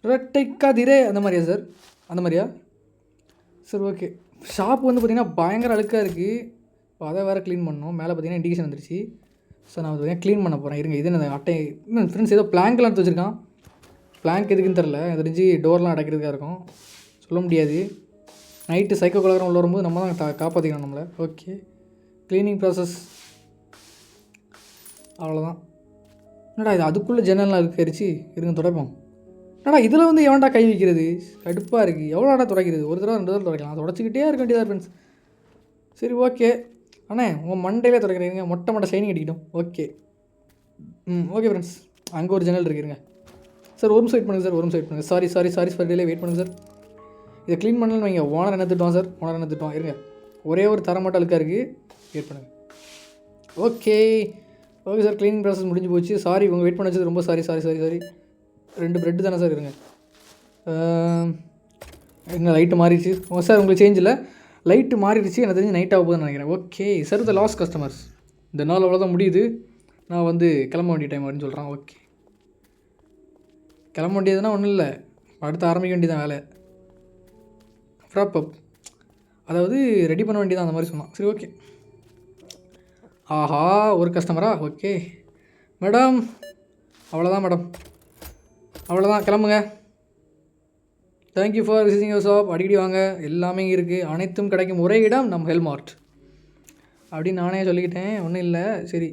ரெட்டைக்காதிரே அந்த மாதிரியா சார்? அந்த மாதிரியா? Sir, okay. ஷாப் வந்து பார்த்திங்கன்னா பயங்கர அழுக்காக இருக்குது. இப்போ அதை வேறு க்ளீன் பண்ணணும். மேலே பார்த்தீங்கன்னா இண்டிகேஷன் வந்துருச்சு. சார், நான் பார்த்தீங்கன்னா க்ளீன் பண்ண போகிறேன். இருங்க, இது என்ன அட்டை? இன்னும் ஃப்ரெண்ட்ஸ் ஏதோ பிளாங்க்லாம் எடுத்து வச்சுருக்கான். பிளாங்க் எதுக்குன்னு தெரில. எனக்கு தெரிஞ்சு டோர்லாம் அடைக்கிறதுக்காக இருக்கும், சொல்ல முடியாது. நைட்டு சைக்கோ கொலகாரம் உள்ள வரும்போது நம்ம தான் காப்பாற்றிக்கணும் நம்மளை. ஓகே, க்ளீனிங் ப்ராசஸ் அவ்வளோதான். என்னடா இது அதுக்குள்ளே ஜன்னல்லாம் இருக்காரிச்சு? இருங்க துடைப்போம். என்னடா இதில் வந்து எவன்டா கை வைக்கிறது? கடுப்பாக இருக்குது. எவ்வளோடா துடைக்கிறது? ஒரு தடவை 2 தடவை துடைக்கலாம், அதை துடைச்சிக்கிட்டே இருக்க வேண்டியதாக ஃப்ரெண்ட்ஸ். சரி, ஓகே அண்ணே, உங்கள் மண்டையிலே துடைக்கிறீங்க, மொட்டை ஷைனிங் அடிக்கட்டும். ஓகே, ஓகே ஃப்ரெண்ட்ஸ், அங்கே ஒரு ஜன்னல் இருக்குங்க சார். ஒரு நிமிஷம் வெயிட் பண்ணுங்கள் சார், ஒரு நிமிஷம் வெயிட் பண்ணுங்கள். சாரி ஃபார் டிலே, வெயிட் பண்ணுங்கள் சார். இதை க்ளீன் பண்ணலன்னு வைங்க, ஓனர் என்ன திட்டுவான் சார், ஓனர் என்ன திட்டுவான். இருங்க, ஒரே ஒரு தர மட்டும் அழுக்காக இருக்குது, வெயிட் பண்ணுங்கள். ஓகே சார், க்ளீனிங் ப்ராசஸ் முடிஞ்சு போச்சு. சாரி, உங்கள் வெயிட் பண்ண வச்சது ரொம்ப சாரி. 2 ப்ரெட்டு தானே சார்? இருங்க, என்ன லைட்டு மாறிடுச்சு சார்? உங்களுக்கு சேஞ்ச் இல்லை, லைட்டு மாறிடுச்சு. எனக்கு தெரிஞ்சு நைட் ஆக போகுதுன்னு நினைக்கிறேன். Okay sir, the last customers. இந்த நாள் அவ்வளோதான் முடியுது. நான் வந்து கிளம்ப வேண்டிய டைம் அப்படின்னு சொல்கிறான். ஓகே, கிளம்ப வேண்டியதுன்னா ஒன்றும் இல்லை, அடுத்து ஆரம்பிக்க வேண்டியதான் வேலை. ஃப்ராப் அப், அதாவது ரெடி பண்ண வேண்டியதான், அந்த மாதிரி சொன்னான். சரி, ஓகே. ஆஹா, ஒரு கஸ்டமரா? ஓகே மேடம், அவ்வளோதான் மேடம், அவ்வளோதான், கிளம்புங்க. Thank you for visiting your shop. அடிக்கடி வாங்க, எல்லாமே இருக்குது, அனைத்தும் கிடைக்கும் ஒரே இடம் நம்ம ஹெல்மார்ட் அப்படின்னு நானே சொல்லிக்கிட்டேன். ஒன்றும் இல்லை, சரி,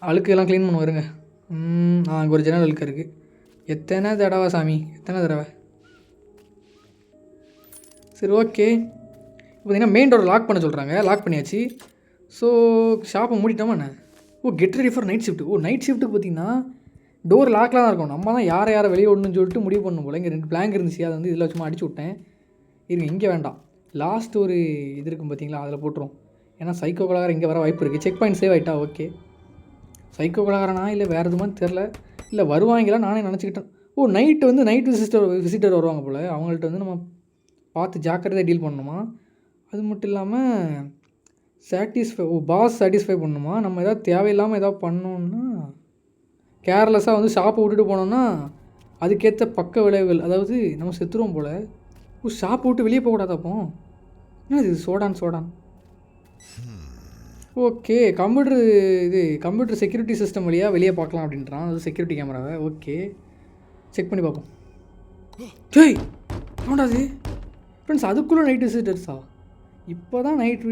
அழுக்கெல்லாம் க்ளீன் பண்ண வருங்க. அங்கே ஒரு ஜன்னல் அழுக்க இருக்குது. எத்தனை தடவை சாமி, எத்தனை தடவை? சரி, ஓகே. பார்த்தீங்கன்னா மெயின் டோர் லாக் பண்ண சொல்கிறாங்க, லாக் பண்ணியாச்சு. ஸோ ஷாப்பை மூடிட்டோமா என்ன? Get ready for night shift. Night ஷிஃப்ட்டுக்கு பார்த்தீங்கன்னா டோர் லாக்லாம் தான் இருக்கும். நம்ம தான் யாரை வெளியே விடணும்னு சொல்லிட்டு முடிவு பண்ணணும் போல். இங்கே 2 பிளாங்க் இருந்துச்சு, அதை வந்து இதில் சும்மா அடிச்சு விட்டேன். இருங்க, இங்கே வேண்டாம், லாஸ்ட் ஒரு இது இருக்கும் பார்த்தீங்களா, அதில் போட்டுரும். ஏன்னா சைக்கோ கொலகாரம் இங்கே வர வாய்ப்பு இருக்குது. செக் பாயிண்ட் சேவ் ஆகிட்டா. ஓகே, சைக்கோ கொலகாரனா இல்லை வேறு எதுமான்னு தெரில, இல்லை வருவாங்களா நானே நினச்சிக்கிட்டேன். நைட்டு வந்து நைட் விசிட்டர் வருவாங்க போல். அவங்கள்ட்ட வந்து நம்ம பார்த்து ஜாக்கிரதையாக டீல் பண்ணணுமா. அது மட்டும் இல்லாமல் பாஸ் சாட்டிஸ்ஃபை பண்ணணுமா. நம்ம எதாவது தேவையில்லாமல் எதாவது பண்ணோன்னா கேர்லெஸ்ஸாக வந்து ஷாப்பை விட்டுட்டு போனோன்னா அதுக்கேற்ற பக்க விளைவுகள், அதாவது நம்ம செத்துருவோம் போல். ஷாப்பை விட்டு வெளியே போகக்கூடாது. அப்போ என்ன இது Jordan. Okay, computer security system வழியாக வெளியே பார்க்கலாம் அப்படின்றான். அது செக்யூரிட்டி கேமராவை. ஓகே, செக் பண்ணி பார்ப்போம். டேய் என்னடாது ஃப்ரெண்ட்ஸ், அதுக்குள்ளே நைட் விசிட்டர்ஸா? இப்போ தான் நைட்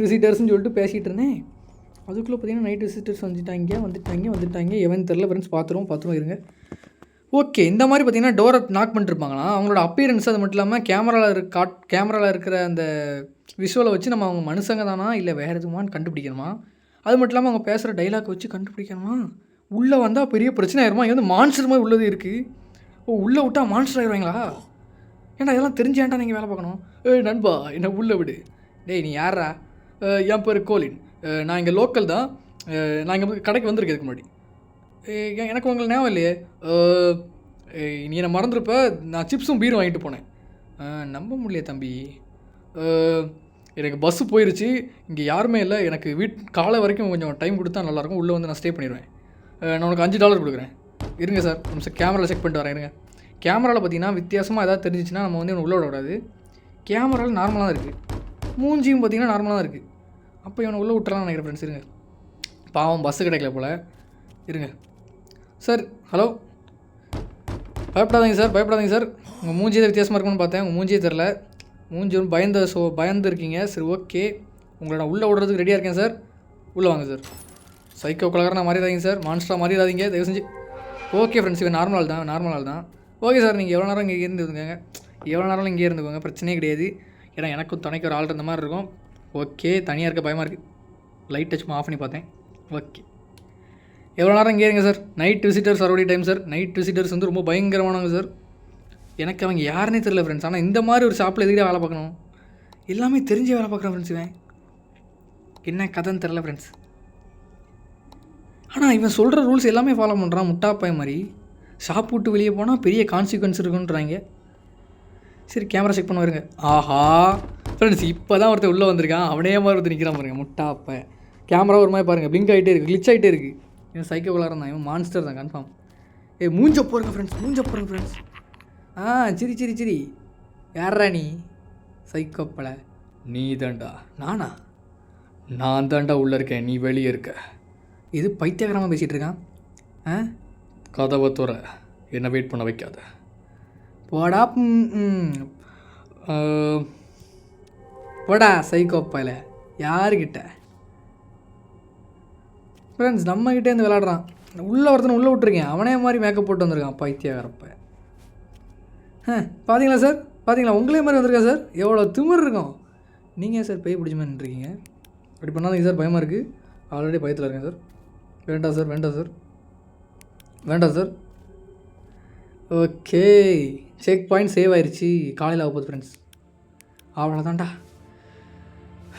விசிட்டர்ஸ்னு சொல்லிட்டு பேசிகிட்டு இருந்தேன். அதுக்குள்ளே பார்த்தீங்கன்னா நைட் விசிட்டர்ஸ் வந்துட்டாங்க. எவன் தெரில ஃப்ரெண்ட்ஸ். பார்த்துருவோம் இருங்க. ஓகே, இந்த மாதிரி பார்த்தீங்கன்னா டோரை நாக் பண்ணிட்டுருப்பாங்களா. அவங்களோட அப்பியரன்ஸ், அது மட்டும் இல்லாமல் கேமராவில் இருக்கிற அந்த விஷுவலை வச்சு நம்ம அவங்க மனுஷங்க தானா இல்லை வேறு எதுவுமான்னு கண்டுபிடிக்கணுமா. அது மட்டும் இல்லாமல் அவங்க பேசுகிற டைலாக் வச்சு கண்டுபிடிக்கணுமா. உள்ளே வந்தால் பெரிய பிரச்சனை ஆயிருமா. இங்கே வந்து மான்ஸ்டர் மாதிரி உள்ளது இருக்குது. உள்ளே விட்டால் மான்ஸ்டர் ஆயிடுவாங்களா? ஏன்டா இதெல்லாம் தெரிஞ்சேன்டா நீங்கள் வேலை பார்க்கணும். நண்பா என்னை உள்ளே விடு. டேய் நீ யாரா? என் பேர் கோலின். நான் இங்கே லோக்கல் தான். நான் இங்கே கடைக்கு வந்திருக்கேன் இதுக்கு முன்னாடி. எனக்கு உங்களை ஞாபகம் இல்லையே. நீ என்னை மறந்துருப்ப. நான் சிப்ஸும் பீரும் வாங்கிட்டு போனேன். நம்ப முடியல தம்பி. எனக்கு பஸ்ஸு போயிடுச்சு, இங்கே யாருமே இல்லை. எனக்கு காலை வரைக்கும் கொஞ்சம் டைம் கொடுத்தா நல்லாயிருக்கும். உள்ளே வந்து நான் ஸ்டே பண்ணிடுவேன். நான் உனக்கு $5 கொடுக்குறேன். இருங்க சார், நிமிஷம் கேமராவில் செக் பண்ணிட்டு வரேன். இருங்க. கேமராவில் பார்த்தீங்கன்னா வித்தியாசமாக ஏதாவது தெரிஞ்சிச்சுன்னா நம்ம வந்து உள்ளே விடக்கூடாது. கேமராவில் நார்மலாக தான் இருக்குது. மூஞ்சியும் பார்த்தீங்கன்னா நார்மலாக தான் இருக்குது. அப்போ இவனை உள்ளே விட்டுறலாம்னு நினைக்கிறேன் ஃப்ரெண்ட்ஸ். இருங்க, பாவம் பஸ்ஸு கிடைக்கல போல். இருங்க சார். ஹலோ, பயப்படாதீங்க சார். உங்கள் மூஞ்சியே வித்தியாசமாக இருக்குன்னு பார்த்தேன். உங்கள் மூஞ்சியே தெரில. மூஞ்சி வந்து பயந்து இருக்கீங்க. சரி ஓகே, உங்களை நான் உள்ளே விடுறதுக்கு ரெடியாக இருக்கேன் சார். உள்ளே வாங்க சார். சைக்கோ கலகராக மாறிடாதீங்க சார். மான்ஸ்டராக மாறிடாதீங்க தயவு செஞ்சு. ஓகே ஃப்ரெண்ட்ஸ், இவன் நார்மல் ஆள் தான். ஓகே சார், நீங்கள் எவ்வளோ நேரம் இங்கே இருந்துக்கோங்க. பிரச்சனையே கிடையாது. ஏன்னா எனக்கும் துணைக்கு ஒரு ஆள் இருந்த மாதிரி இருக்கும். ஓகே, தனியாக இருக்க பயமாக இருக்குது. லைட் டச் ஆஃப் பண்ணி பார்த்தேன். ஓகே, எவ்வளோ நேரம் இங்கே இருங்க சார். நைட் விசிட்டர்ஸ் வரக்கூடிய டைம் சார். நைட் விசிட்டர்ஸ் வந்து ரொம்ப பயங்கரமானவங்க சார். எனக்கு அவங்க யாருன்னே தெரியல ஃப்ரெண்ட்ஸ். ஆனால் இந்த மாதிரி ஒரு ஷாப்பில் எதுக்கிட்ட வேலை பார்க்கணும்? எல்லாமே தெரிஞ்சு வேலை பார்க்குறேன் ஃப்ரெண்ட்ஸ். இவன் என்ன கதைன்னு தெரில ஃப்ரெண்ட்ஸ். ஆனால் இவன் சொல்கிற ரூல்ஸ் எல்லாமே ஃபாலோ பண்ணுறான். முட்டாப்பாய் மாதிரி. ஷாப் விட்டு வெளியே போனால் பெரிய கான்சிக்வன்ஸ் இருக்குன்றாங்க. சரி, கேமரா செக் பண்ண வருங்க. ஆஹா ஃப்ரெண்ட்ஸ், இப்போ தான் ஒருத்தர் உள்ளே வந்திருக்கான். அவனே மாதிரி ஒருத்தர் நிற்கிறான் பாருங்க, முட்டாப்பை. கேமரா ஒரு மாதிரி பாருங்கள், பிளிங்க் ஆகிட்டே இருக்குது, கிளிச் ஆகிட்டே இருக்குது. இவன் சைக்கோக்குள்ளார தான், இவன் மான்ஸ்டர் தான் கன்ஃபார்ம். மூஞ்ச போகிறங்க ஃப்ரெண்ட்ஸ். சரி யாரா நீ? சைக்கோப்பல நீ தாண்டா. நானா? நான் தாண்டா உள்ளே இருக்கேன், நீ வெளியே இருக்க. இது பைத்தியகரமாக பேசிகிட்டு இருக்கான். கதவை துற, என்னை வெயிட் பண்ண வைக்காத. போடா சைக்கோப்பல. யாருக்கிட்ட ஃப்ரெண்ட்ஸ்? நம்மக்கிட்டேருந்து விளாடுறான். ஒருத்தனை உள்ளே விட்டுருக்கேன். அவனே மாதிரி மேக்கப் போட்டு வந்திருக்கான் பைத்தியகாரப்ப. பார்த்தீங்களா சார்? உங்களே மாதிரி வந்திருக்கா சார்? எவ்வளோ திமிர் இருக்கும். நீங்கள் சார் பேய் பிடிச்ச மாதிரி நின்றுருக்கீங்க. அப்படி பண்ணாதீங்க சார், பயமாக இருக்குது. ஆல்ரெடி பயத்தில் இருக்கேன் சார். வேண்டாம் sir. Okay, check point save ஆயிடுச்சு. காலையில் ஆக போகுது ஃப்ரெண்ட்ஸ். அவ்வளோதான்டா.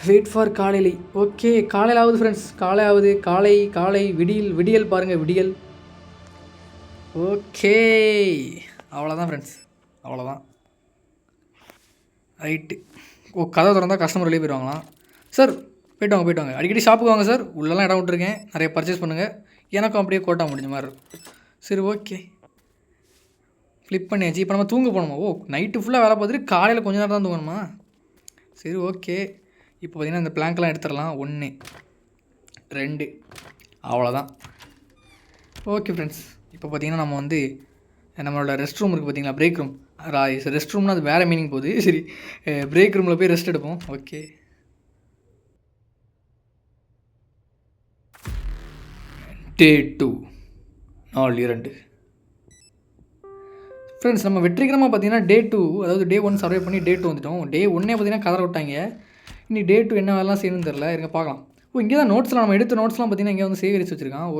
வெயிட் ஃபார் காலையில். ஓகே, காலையில் ஆகுது ஃப்ரெண்ட்ஸ். காலை விடியல் பாருங்கள், விடியல். ஓகே, அவ்வளோதான் ஃப்ரெண்ட்ஸ், அவ்வளோதான். ரைட்டு. கதை திறந்தால் கஸ்டமர் வெளியே போயிடுவாங்களாம். சார் போய்ட்டு வாங்க. அடிக்கடி ஷாப்புக்கு வாங்க சார். உள்ளெல்லாம் இடம் விட்டுருக்கேன், நிறைய பர்ச்சேஸ் பண்ணுங்கள். எனக்கும் அப்படியே கோட்டா முடிஞ்ச மாதிரி இருக்கும். சரி ஓகே, ஃப்ளிப் பண்ணியாச்சு. இப்போ நம்ம தூங்க போகணுமா? நைட்டு ஃபுல்லாக வேலை பார்த்துட்டு காலையில் கொஞ்ச நேரம் தான் தூங்கணுமா? சரி ஓகே. இப்போ பார்த்திங்கன்னா இந்த பிளாங்க்லாம் எடுத்துடலாம். 1 2 அவ்வளோதான். ஓகே ஃப்ரெண்ட்ஸ், இப்போ பார்த்திங்கன்னா நம்ம வந்து நம்மளோட ரெஸ்ட் ரூம் இருக்குது பார்த்திங்களா, பிரேக் ரூம். ரெஸ்ட் ரூம்னால் அது வேறு மீனிங் போகுது. சரி, பிரேக் ரூமில் போய் ரெஸ்ட் எடுப்போம். ஓகே, Day 2 நாள் 2 ஃப்ரெண்ட்ஸ். நம்ம வெற்றிகரமாக பார்த்தீங்கன்னா Day 2, அதாவது Day 1 சர்வே பண்ணி Day 2 வந்துட்டோம். Day 1 பார்த்தீங்கன்னா கதற விட்டாங்க. இனி Day 2 என்ன வேலைலாம் செய்யணும்னு தெரில. இருங்க பார்க்கலாம். இங்கே தான் நோட்ஸ்லாம், நம்ம எடுத்த நோட்ஸ்லாம் பார்த்தீங்கன்னா இங்கே வந்து சேகரித்து வச்சுருக்கான்.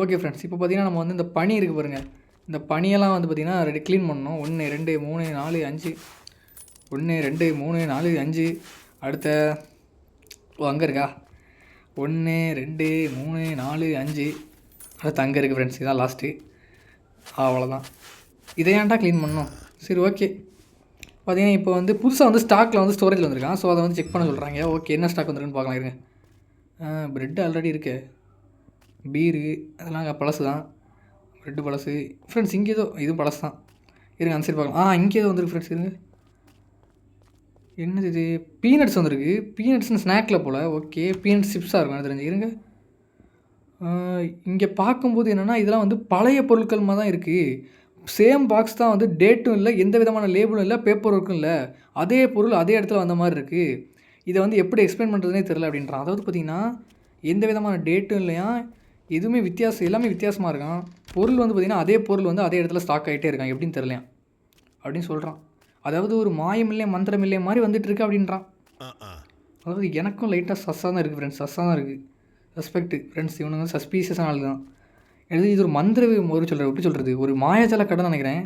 ஓகே ஃப்ரெண்ட்ஸ், இப்போ பார்த்தீங்கன்னா நம்ம வந்து இந்த பனி இருக்குது பாருங்கள். இந்த பனியெல்லாம் வந்து பார்த்திங்கன்னா க்ளீன் பண்ணணும். 1 2 3 4 5 1 2 3 4 5. அடுத்த அங்கே இருக்கா 1 2 3 4 5. அடுத்து அங்கே இருக்குது ஃப்ரெண்ட்ஸ். இதுதான் லாஸ்ட்டு. அவ்வளோதான். இதை ஏன்டா க்ளீன் பண்ணோம். சரி ஓகே. பார்த்தீங்கன்னா இப்போ வந்து புதுசாக வந்து ஸ்டாக்கில் வந்து ஸ்டோரேஜில் வந்திருக்கான். ஸோ அதை வந்து செக் பண்ண சொல்கிறாங்க. ஓகே என்ன ஸ்டாக் வந்திருக்குன்னு பார்க்கலாம் இருங்க. ப்ரெட் ஆல்ரெடி இருக்கு, பீரு அதெல்லாம் பழசு தான், ப்ரெட்டு பழசு ஃப்ரெண்ட்ஸ். இங்கே ஏதோ இதுவும் பழசு தான், இருங்க அந்த சைடு பார்க்கலாம். இங்கே ஏதோ வந்துருக்கு ஃப்ரெண்ட்ஸ் இருங்க. என்னது இது? பீனட்ஸ் வந்திருக்கு. பீனட்ஸ்னு ஸ்நாக்கில் போல். ஓகே பீனட்ஸ் சிப்ஸாக இருக்கும் எனக்கு தெரிஞ்சு. இருங்க இங்கே பார்க்கும்போது என்னென்னா இதெல்லாம் வந்து பழைய பொருட்கள் மாதிரி தான் இருக்குது. சேம் பாக்ஸ் தான், வந்து டேட்டும் இல்லை, எந்த விதமான லேபிளும் இல்லை, பேப்பர் ஒர்க்கும் இல்லை, அதே பொருள் அதே இடத்துல வந்த மாதிரி இருக்குது. இதை வந்து எப்படி எக்ஸ்பிளைன் பண்ணுறதுனே தெரில அப்படின்றான். அதாவது பார்த்திங்கன்னா எந்த விதமான டேட்டும் இல்லையா, எதுவுமே வித்தியாசம், எல்லாமே வித்தியாசமாக இருக்கான். பொருள் வந்து பார்த்திங்கன்னா அதே பொருள் வந்து அதே இடத்துல ஸ்டாக் ஆகிட்டே இருக்கான், எப்படின்னு தெரிலையாம் அப்படின்னு சொல்கிறான். அதாவது ஒரு மாயமில்லை மந்திரமில்லை மாதிரி வந்துட்டுருக்கு அப்படின்றான். அதாவது எனக்கும் லைட்டாக சஸ்ஸாக தான் இருக்குது ஃப்ரெண்ட்ஸ், சஸ்ஸாக தான் இருக்குது. ரெஸ்பெக்ட் ஃப்ரெண்ட்ஸ், இவனுங்க வந்து சஸ்பீஷியஸான ஆள் தான். எழுதி இது ஒரு மந்திர ஒரு சொல்கிறது, எப்படி சொல்கிறது, ஒரு மாயாஜால கடை நினைக்கிறேன்.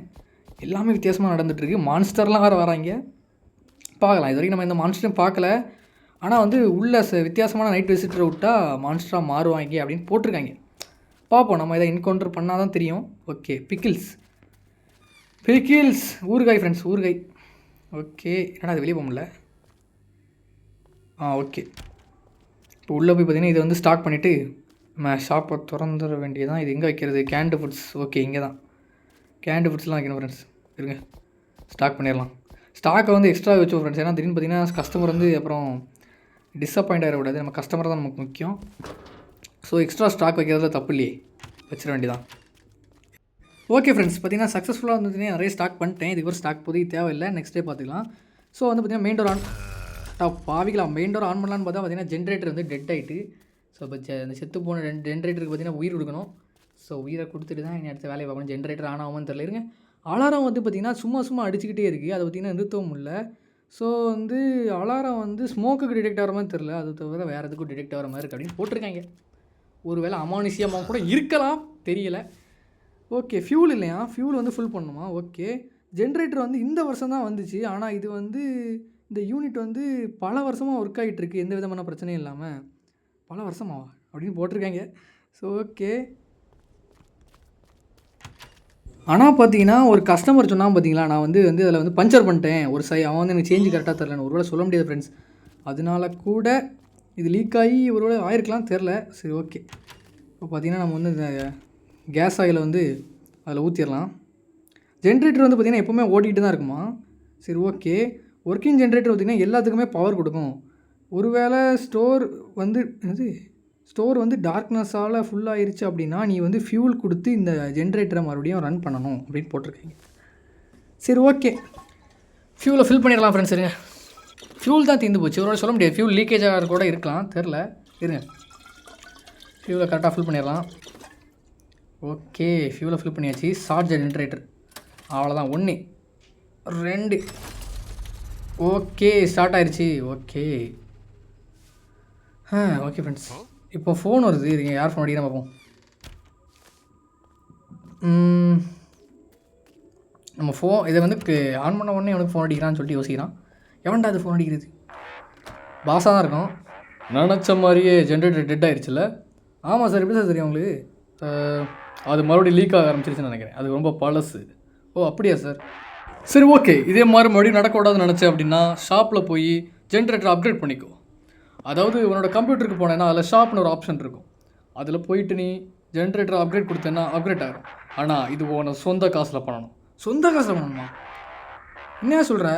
எல்லாமே வித்தியாசமாக நடந்துகிட்ருக்கு. மான்ஸ்டர்லாம் வேறு வராங்க. பார்க்கலாம், இது வரைக்கும் நம்ம இந்த மான்ஸ்டரும் பார்க்கல. ஆனால் வந்து உள்ள வித்தியாசமான நைட் விசிட்டரை விட்டால் மான்ஸ்டராக மாறுவாங்க அப்படின்னு போட்டிருக்காங்க. பார்ப்போம், நம்ம இதை என்கவுண்டர் பண்ணால் தான் தெரியும். ஓகே பிக்கிள்ஸ் ஊறுகாய் ஃப்ரெண்ட்ஸ், ஊறுகாய். ஓகே என்னடா அது வெளியே போக முடியல. ஓகே இப்போ உள்ளே போய் பார்த்தீங்கன்னா இதை வந்து ஸ்டாக் பண்ணிவிட்டு நம்ம ஷாப்பை திறந்துட வேண்டியதான். இது எங்கே வைக்கிறது? Canned foods. ஓகே இங்கே தான் கேண்டு ஃபுட்ஸ்லாம் வைக்கணும் ஃப்ரெண்ட்ஸ். இருங்க ஸ்டாக் பண்ணிடலாம். ஸ்டாக்கை வந்து எக்ஸ்ட்ரா வச்சோம் ஃப்ரெண்ட்ஸ். ஏன்னா திடீர்னு பார்த்தீங்கன்னா கஸ்டமர் வந்து அப்புறம் டிஸப்பாயிண்ட் ஆகிடக்கூடாது. நம்ம கஸ்டமர் தான் நமக்கு முக்கியம். ஸோ எக்ஸ்ட்ரா ஸ்டாக் வைக்கிறதுல தப்பு இல்லையே, வச்சிட வேண்டியதான். ஓகே ஃப்ரெண்ட்ஸ், பார்த்தீங்கன்னா சக்ஸஸ்ஃபுல்லாக வந்து நிறைய ஸ்டாக் பண்ணிட்டேன். இதுக்கு ஒரு ஸ்டாக் போதும் தேவையில்லை, நெக்ஸ்ட் டே பார்த்துக்கலாம். ஸோ வந்து பார்த்திங்கன்னா மெயின் டோர் ஆன் பாவிக்கலாம். மெயின் டோர் ஆன் பண்ணலான்னு பார்த்தா பார்த்தீங்கன்னா ஜென்ரேட்டர் வந்து டெட் ஆகிட்டு. ஸோ இப்போ இந்த செத்து போன ஜென்ரேட்டருக்கு பார்த்தீங்கன்னா உயிர் கொடுக்கணும். ஸோ உயிரை கொடுத்துட்டு தான் என் அடுத்த வேலையை பார்க்கணும். ஜென்ரேட்டர் ஆன் ஆகும்னு தெரியல. இருங்க அலாரம் வந்து பார்த்திங்கன்னா சும்மா அடிச்சுக்கிட்டே இருக்குது. அதை பார்த்திங்கன்னா நிறுத்தவும் இல்லை. ஸோ வந்து அலாரம் வந்து ஸ்மோக்குக்கு டிடெக்ட் ஆகிற மாதிரி தெரில, அது தவிர வேறு எதுக்கும் டிடெக்ட் ஆகிற மாதிரி இருக்குது அப்படின்னு போட்டிருக்காங்க. ஒரு வேளை அமானுஷியமாக கூட இருக்கலாம், தெரியலை. ஓகே ஃபியூல் இல்லையா, ஃபியூல் வந்து ஃபுல் பண்ணணுமா? ஓகே ஜென்ரேட்டர் வந்து இந்த வருஷம் தான் வந்துச்சு. ஆனால் இது வந்து இந்த யூனிட் வந்து பல வருஷமாக ஒர்க் ஆகிட்டுருக்கு, எந்த விதமான பிரச்சனையும் இல்லாமல். பல வருஷமாவா அப்படின்னு போட்டிருக்காங்க. So okay. ஆனால் பார்த்தீங்கன்னா ஒரு கஸ்டமர் சொன்னால் பார்த்தீங்களா, நான் வந்து அதில் வந்து பஞ்சர் பண்ணிட்டேன் ஒரு அவன் வந்து எனக்கு சேஞ்சு கரெக்டாக தரலன்னு. ஒருவேளை சொல்ல முடியாது ஃப்ரெண்ட்ஸ், அதனால கூட இது லீக் ஆகி ஒருவேளை ஆயிருக்கலாம், தெரில. சரி ஓகே. இப்போ பார்த்தீங்கன்னா நம்ம வந்து இந்த கேஸ் ஆயிலை வந்து அதில் ஊற்றிடலாம். ஜென்ரேட்டர் வந்து பார்த்திங்கன்னா எப்போவுமே ஓடிக்கிட்டு தான் இருக்குமா. சரி ஓகே. ஒர்க்கிங் ஜென்ரேட்டர் பார்த்திங்கன்னா எல்லாத்துக்குமே பவர் கொடுக்கும். ஒருவேளை ஸ்டோர் வந்து டார்க்னஸால் ஃபுல்லாகிருச்சு அப்படின்னா நீ வந்து ஃபியூல் கொடுத்து இந்த ஜென்ரேட்டரை மறுபடியும் ரன் பண்ணணும் அப்படின்னு போட்டிருக்கீங்க. சரி ஓகே, ஃபியூலை ஃபில் பண்ணிடலாம் ஃப்ரெண்ட்ஸ். இருங்க ஃபியூல் தான் தீர்ந்து போச்சு, ஒருவேளை சொல்ல முடியாது, ஃபியூல் லீக்கேஜ் ஆகிற கூட இருக்கலாம், தெரில. இருங்க ஃபியூலை கரெக்டாக ஃபில் பண்ணிடலாம். ஓகே ஃபியூலை ஃபில் பண்ணியாச்சு. சார்ஜர் ஜென்ரேட்டர் அவ்வளோதான். 1 2 ஓகே ஸ்டார்ட் ஆயிடுச்சு. ஓகே ஓகே ஃப்ரெண்ட்ஸ், இப்போ ஃபோன் வருது. இருங்க யார் ஃபோன் அடிக்கிறா பார்ப்போம். நம்ம ஃபோன் இதை வந்து ஆன் பண்ண உடனே எனக்கு ஃபோன் அடிக்கிறான்னு சொல்லிட்டு யோசிக்கிறான். எவன்டா அது ஃபோன் அடிக்கிறது? பாஸாக தான் இருக்கும். நினச்ச மாதிரியே ஜென்ரேட்டர் டெட் ஆகிடுச்சுல்ல. ஆமாம் சார், எப்படி சார் தெரியும் உங்களுக்கு? அது மறுபடியும் லீக் ஆக ஆரம்பிச்சிருச்சுன்னு நினைக்கிறேன், அது ரொம்ப பழசு. ஓ அப்படியா சார், சரி ஓகே. இதே மாதிரி மறுபடியும் நடக்கக்கூடாதுன்னு நினச்சேன் அப்படின்னா ஷாப்பில் போய் ஜென்ரேட்டர் அப்கிரேட் பண்ணிக்கோ. அதாவது உன்னோட கம்ப்யூட்டருக்கு போனேன்னா அதில் ஷாப்னு ஒரு ஆப்ஷன் இருக்கும், அதில் போயிட்டு நீ ஜென்ரேட்டர் அப்கிரேட் கொடுத்தேன்னா அப்கிரேட் ஆகிடும். ஆனால் இது உன சொந்த காசில் பண்ணணும். சொந்த காசில் பண்ணணுமா? என்ன சொல்கிற?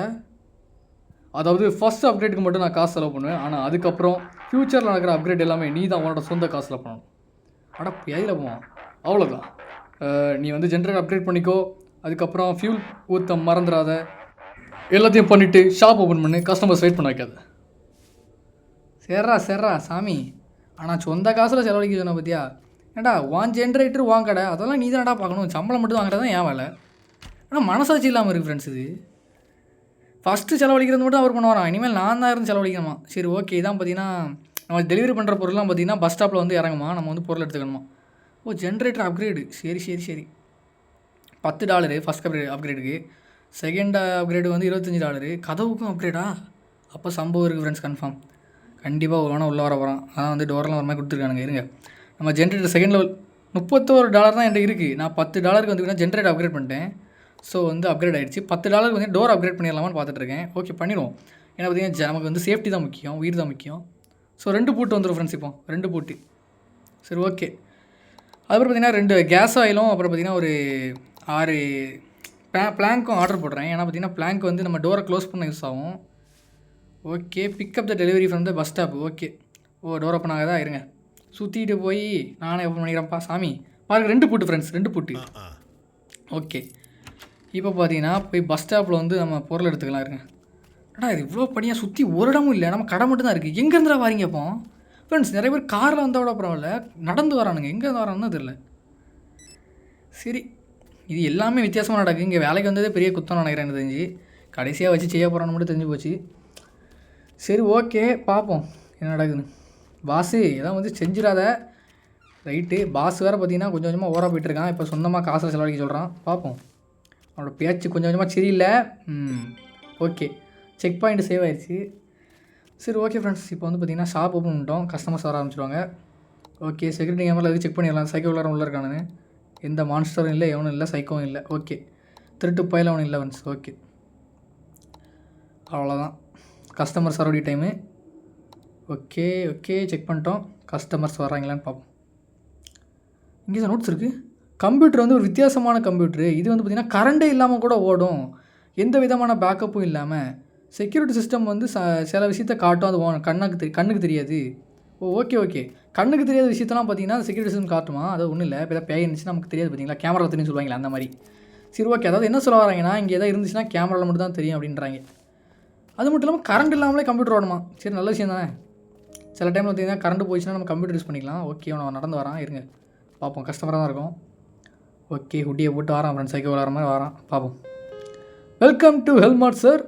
அதாவது ஃபஸ்ட் அப்கிரேட்டுக்கு மட்டும் நான் காசு செலவு பண்ணுவேன், ஆனால் அதுக்கப்புறம் ஃப்யூச்சரில் நடக்கிற அப்கிரேட் எல்லாமே நீ தான் உன்னோட சொந்த காசில் பண்ணணும். எதில் போவான்? அவ்வளோதான். நீ வந்து ஜென்ரேட்டர் அப்கிரேட் பண்ணிக்கோ, அதுக்கப்புறம் ஃபியூல் ஊற்ற மறந்துடாத, எல்லாத்தையும் பண்ணிவிட்டு ஷாப் ஓப்பன் பண்ணி கஸ்டமர்ஸ் வெயிட் பண்ண வைக்காத. சரிறா சாமி, ஆனால் சொந்த காசில் செலவழிக்க சொன்ன பற்றியா? ஏன்டா வான் ஜென்ரேட்டர் வாங்கடை அதெல்லாம் நீ தானடா பார்க்கணும், சம்பளம் மட்டும் வாங்குறது தான் ஏன் வேலை. ஆனால் மனசாட்சி இல்லாமல் இருக்குது ஃப்ரெண்ட்ஸ். இது ஃபஸ்ட்டு செலவழிக்கிறது மட்டும் அவர் பண்ண வரான், இனிமேல் நான் தான் இருந்து செலவழிக்கணுமா. சரி ஓகே, இதான் பார்த்தீங்கன்னா நம்ம டெலிவரி பண்ணுற பொருள்லாம் பார்த்தீங்கன்னா பஸ் ஸ்டாப்பில் வந்து இறங்குமா, நம்ம வந்து பொருள் எடுத்துக்கணுமா. ஓ ஜென்ரேட்டர் அப்கிரேடு, சரி $10 ஃபஸ்ட் அப்கிரேடுக்கு. செகண்ட் அப்கிரேடு வந்து $25. கதவுக்கும் அப்கிரேடா? அப்போ சம்பவம் இருக்குது ஃப்ரெண்ட்ஸ், கன்ஃபார்ம். கண்டிப்பாக ஒரு வேணால் உள்ளே வர போகிறான். அதான் வந்து டோரெலாம் ஒரு மாதிரி கொடுத்துருக்கானுங்க. இருங்க நம்ம ஜென்ரேட்டர் செகண்ட் லெவல் $31 தான் என்கிட்ட இருக்குது. நான் $10 வந்து ஜென்ரேட்டர் அப்கிரேட் பண்ணிட்டேன். ஸோ வந்து அப்கிரேட் ஆகிடுச்சு. $10 வந்து டோர் அப்கிரேட் பண்ணிடலாமான்னு பார்த்துட்ருக்கேன். ஓகே பண்ணிடுவோம். ஏன்னா பார்த்தீங்கன்னா நமக்கு வந்து சேஃப்டி தான் முக்கியம், உயிர் தான் முக்கியம். ஸோ 2 பூட்டு வந்துடும் ஃப்ரெண்ட்ஸ். இப்போ 2 பூட்டு. சரி ஓகே. அதுக்கப்புறம் பார்த்தீங்கன்னா 2 கேஸ் ஆயிலும், அப்புறம் பார்த்தீங்கன்னா ஒரு 6 பிளாங்க்கும் ஆர்டர் போடுறேன். ஏன்னா பார்த்தீங்கன்னா பிளாங்க் வந்து நம்ம டோரை க்ளோஸ் பண்ண யூஸ் ஆகும். Okay, pickup the delivery from the bus stop. Okay, door open ஆகாதா, இருங்க சுற்றிட்டு போய் நானே ஓப்பன் பண்ணிக்கிறேன்ப்பா சாமி. பாருங்கள் 2 பூட்டு ஃப்ரெண்ட்ஸ், 2 பூட்டு. ஓகே, இப்போ பார்த்தீங்கன்னா போய் பஸ் ஸ்டாப்பில் வந்து நம்ம பொருள் எடுத்துக்கலாம். இருங்க. இது இவ்வளோ படியாக சுற்றி ஒரு இடமும் இல்லை, நம்ம கடை மட்டும் தான் இருக்குது. எங்கேருந்துடா வாரீங்க இப்போ ஃப்ரெண்ட்ஸ்? நிறைய பேர் காரில் வந்தோட பரவாயில்ல, நடந்து வரானுங்க. எங்கேருந்து வரானுன்னு தெரியல. சரி, இது எல்லாமே வித்தியாசமாக நடக்குது. இங்கே வேலைக்கு வந்ததே பெரிய குத்தம் நினைக்கிறேன் எனக்கு தெரிஞ்சு. கடைசியாக வச்சு செய்ய போகிறான்னு மட்டும் தெரிஞ்சு போச்சு. சரி ஓகே, பார்ப்போம் என்ன நடக்குதுன்னு. பாஸு எதாவது வந்து செஞ்சிடாத. ரைட்டு, பாஸ் வேறு பார்த்தீங்கன்னா கொஞ்சம் கொஞ்சமாக ஓவராக போயிட்டுருக்கான். இப்போ சொந்தமாக காசில் செலவழிக்க சொல்கிறான். பார்ப்போம். அவனோட பேச்சு கொஞ்சம் கொஞ்சமாக சரியில்லை. ஓகே, செக் பாயிண்ட் சேவ் ஆயிடுச்சு. சரி ஓகே ஃப்ரெண்ட்ஸ், இப்போ வந்து பார்த்திங்கன்னா ஷாப் ஓப்பன் பண்ணிட்டோம். கஸ்டமர்ஸ் வர ஆரம்பிச்சிடுவாங்க. ஓகே, செக்யூரிட்டி கேமரா எதுவும் செக் பண்ணிடலாம். சைக்கோ உள்ளார உள்ளே இருக்கானு. எந்த மான்ஸ்டரும் இல்லை, எவனும் இல்லை, சைக்கோவும் இல்லை. ஓகே, திருட்டு பயில அவனும் இல்லை ஃப்ரெண்ட்ஸ். ஓகே, அவ்வளோதான். கஸ்டமர்ஸ் வரோடைய டைமு. ஓகே ஓகே, செக் பண்ணிட்டோம். கஸ்டமர்ஸ் வராங்களான்னு பார்ப்போம். இங்கே தான் நோட்ஸ் இருக்குது. கம்ப்யூட்டர் வந்து ஒரு வித்தியாசமான கம்ப்யூட்ரு. இது வந்து பார்த்திங்கன்னா கரண்டே இல்லாமல் கூட ஓடும், எந்த விதமான பேக்கப்பும் இல்லாமல். செக்யூரிட்டி சிஸ்டம் வந்து சில விஷயத்த காட்டும், அது கண்ணுக்கு தெரியாது. ஓகே ஓகே, கண்ணுக்கு தெரியாத விஷயத்தெல்லாம் பார்த்தீங்கன்னா செக்யூரிட்டி சிஸ்டம் காட்டுமா? அது ஒன்றும் இல்லை. இப்போ எதாவது பேய் இருந்துச்சுன்னா நமக்கு தெரியாது பார்த்தீங்களா, கேமரா தெரியும் சொல்லுவாங்களே அந்த மாதிரி. சரி ஓகே, அதாவது என்ன சொல்ல வராங்கன்னா இங்கே எதாவது இருந்துச்சுன்னா கேமராவில் மட்டும் தான் தெரியும் அப்படின்றாங்க. அது மட்டும் இல்லாமல் கரண்ட் இல்லாமலே கம்ப்யூட்டர் ஓடுமா? சரி, நல்ல விஷயம் தானே. சில டைமில் பார்த்தீங்கன்னா கரண்ட் போயிடுச்சுன்னா நம்ம கம்ப்யூட்டர் யூஸ் பண்ணிக்கலாம். ஓகே, அவன் நடந்து வரான். இருங்க பார்ப்போம். கஸ்டமராக தான் இருக்கும். ஓகே, ஹுட்டியை போட்டு வரான் ஃப்ரெண்ட்ஸ். சைக்கிள் விளாட்ற மாதிரி வரான். பார்ப்போம். Welcome to Hellmart sir.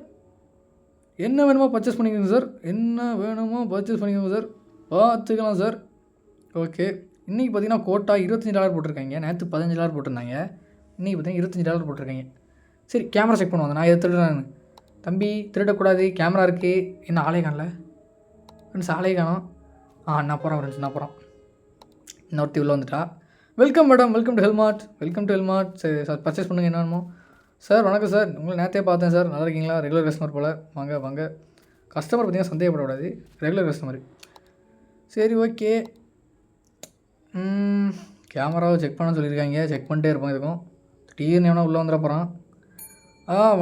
என்ன வேணுமோ பர்ச்சேஸ் பண்ணிக்கோங்க சார். என்ன வேணுமோ பர்ச்சேஸ் பண்ணிக்கோங்க சார். பார்த்துக்கலாம் சார். ஓகே, இன்றைக்கி பார்த்தீங்கன்னா கோட்டா $25 போட்டிருக்காங்க. நேற்று $15 போட்டிருந்தாங்க. இன்றைக்கி பார்த்தீங்கன்னா $25 போட்டிருக்காங்க. சரி, கேமரா செக் பண்ணுவாங்க. நான் எதை திருடுறேன் தம்பி? திருடக்கூடாது, கேமரா இருக்குது. என்ன ஆளே காணல ஃப்ரெண்ட்ஸ்? ஆளே காணும். நான் போகிறேன் ஃப்ரெண்ட்ஸ், நான் போகிறேன். இன்னொருத்தி உள்ளே வந்துட்டா. Welcome madam, welcome to Hellmart. Welcome to Hellmart. சரி சார், பர்ச்சேஸ் பண்ணுங்கள். என்ன வேணுமோ சார்? வணக்கம் சார், உங்களை நேற்றே பார்த்தேன் சார். நல்லா இருக்கீங்களா? ரெகுலர் கஸ்டமர் போல். வாங்க வாங்க. கஸ்டமர் பார்த்தீங்கன்னா சந்தேகப்படக்கூடாது, ரெகுலர் கஸ்டமர். சரி ஓகே. கேமராவை செக் பண்ண சொல்லியிருக்காங்க. செக் பண்ணிட்டே இருப்பாங்க. இதுக்கும் திடீர்னு எவனா உள்ளே வந்துட போகிறான்.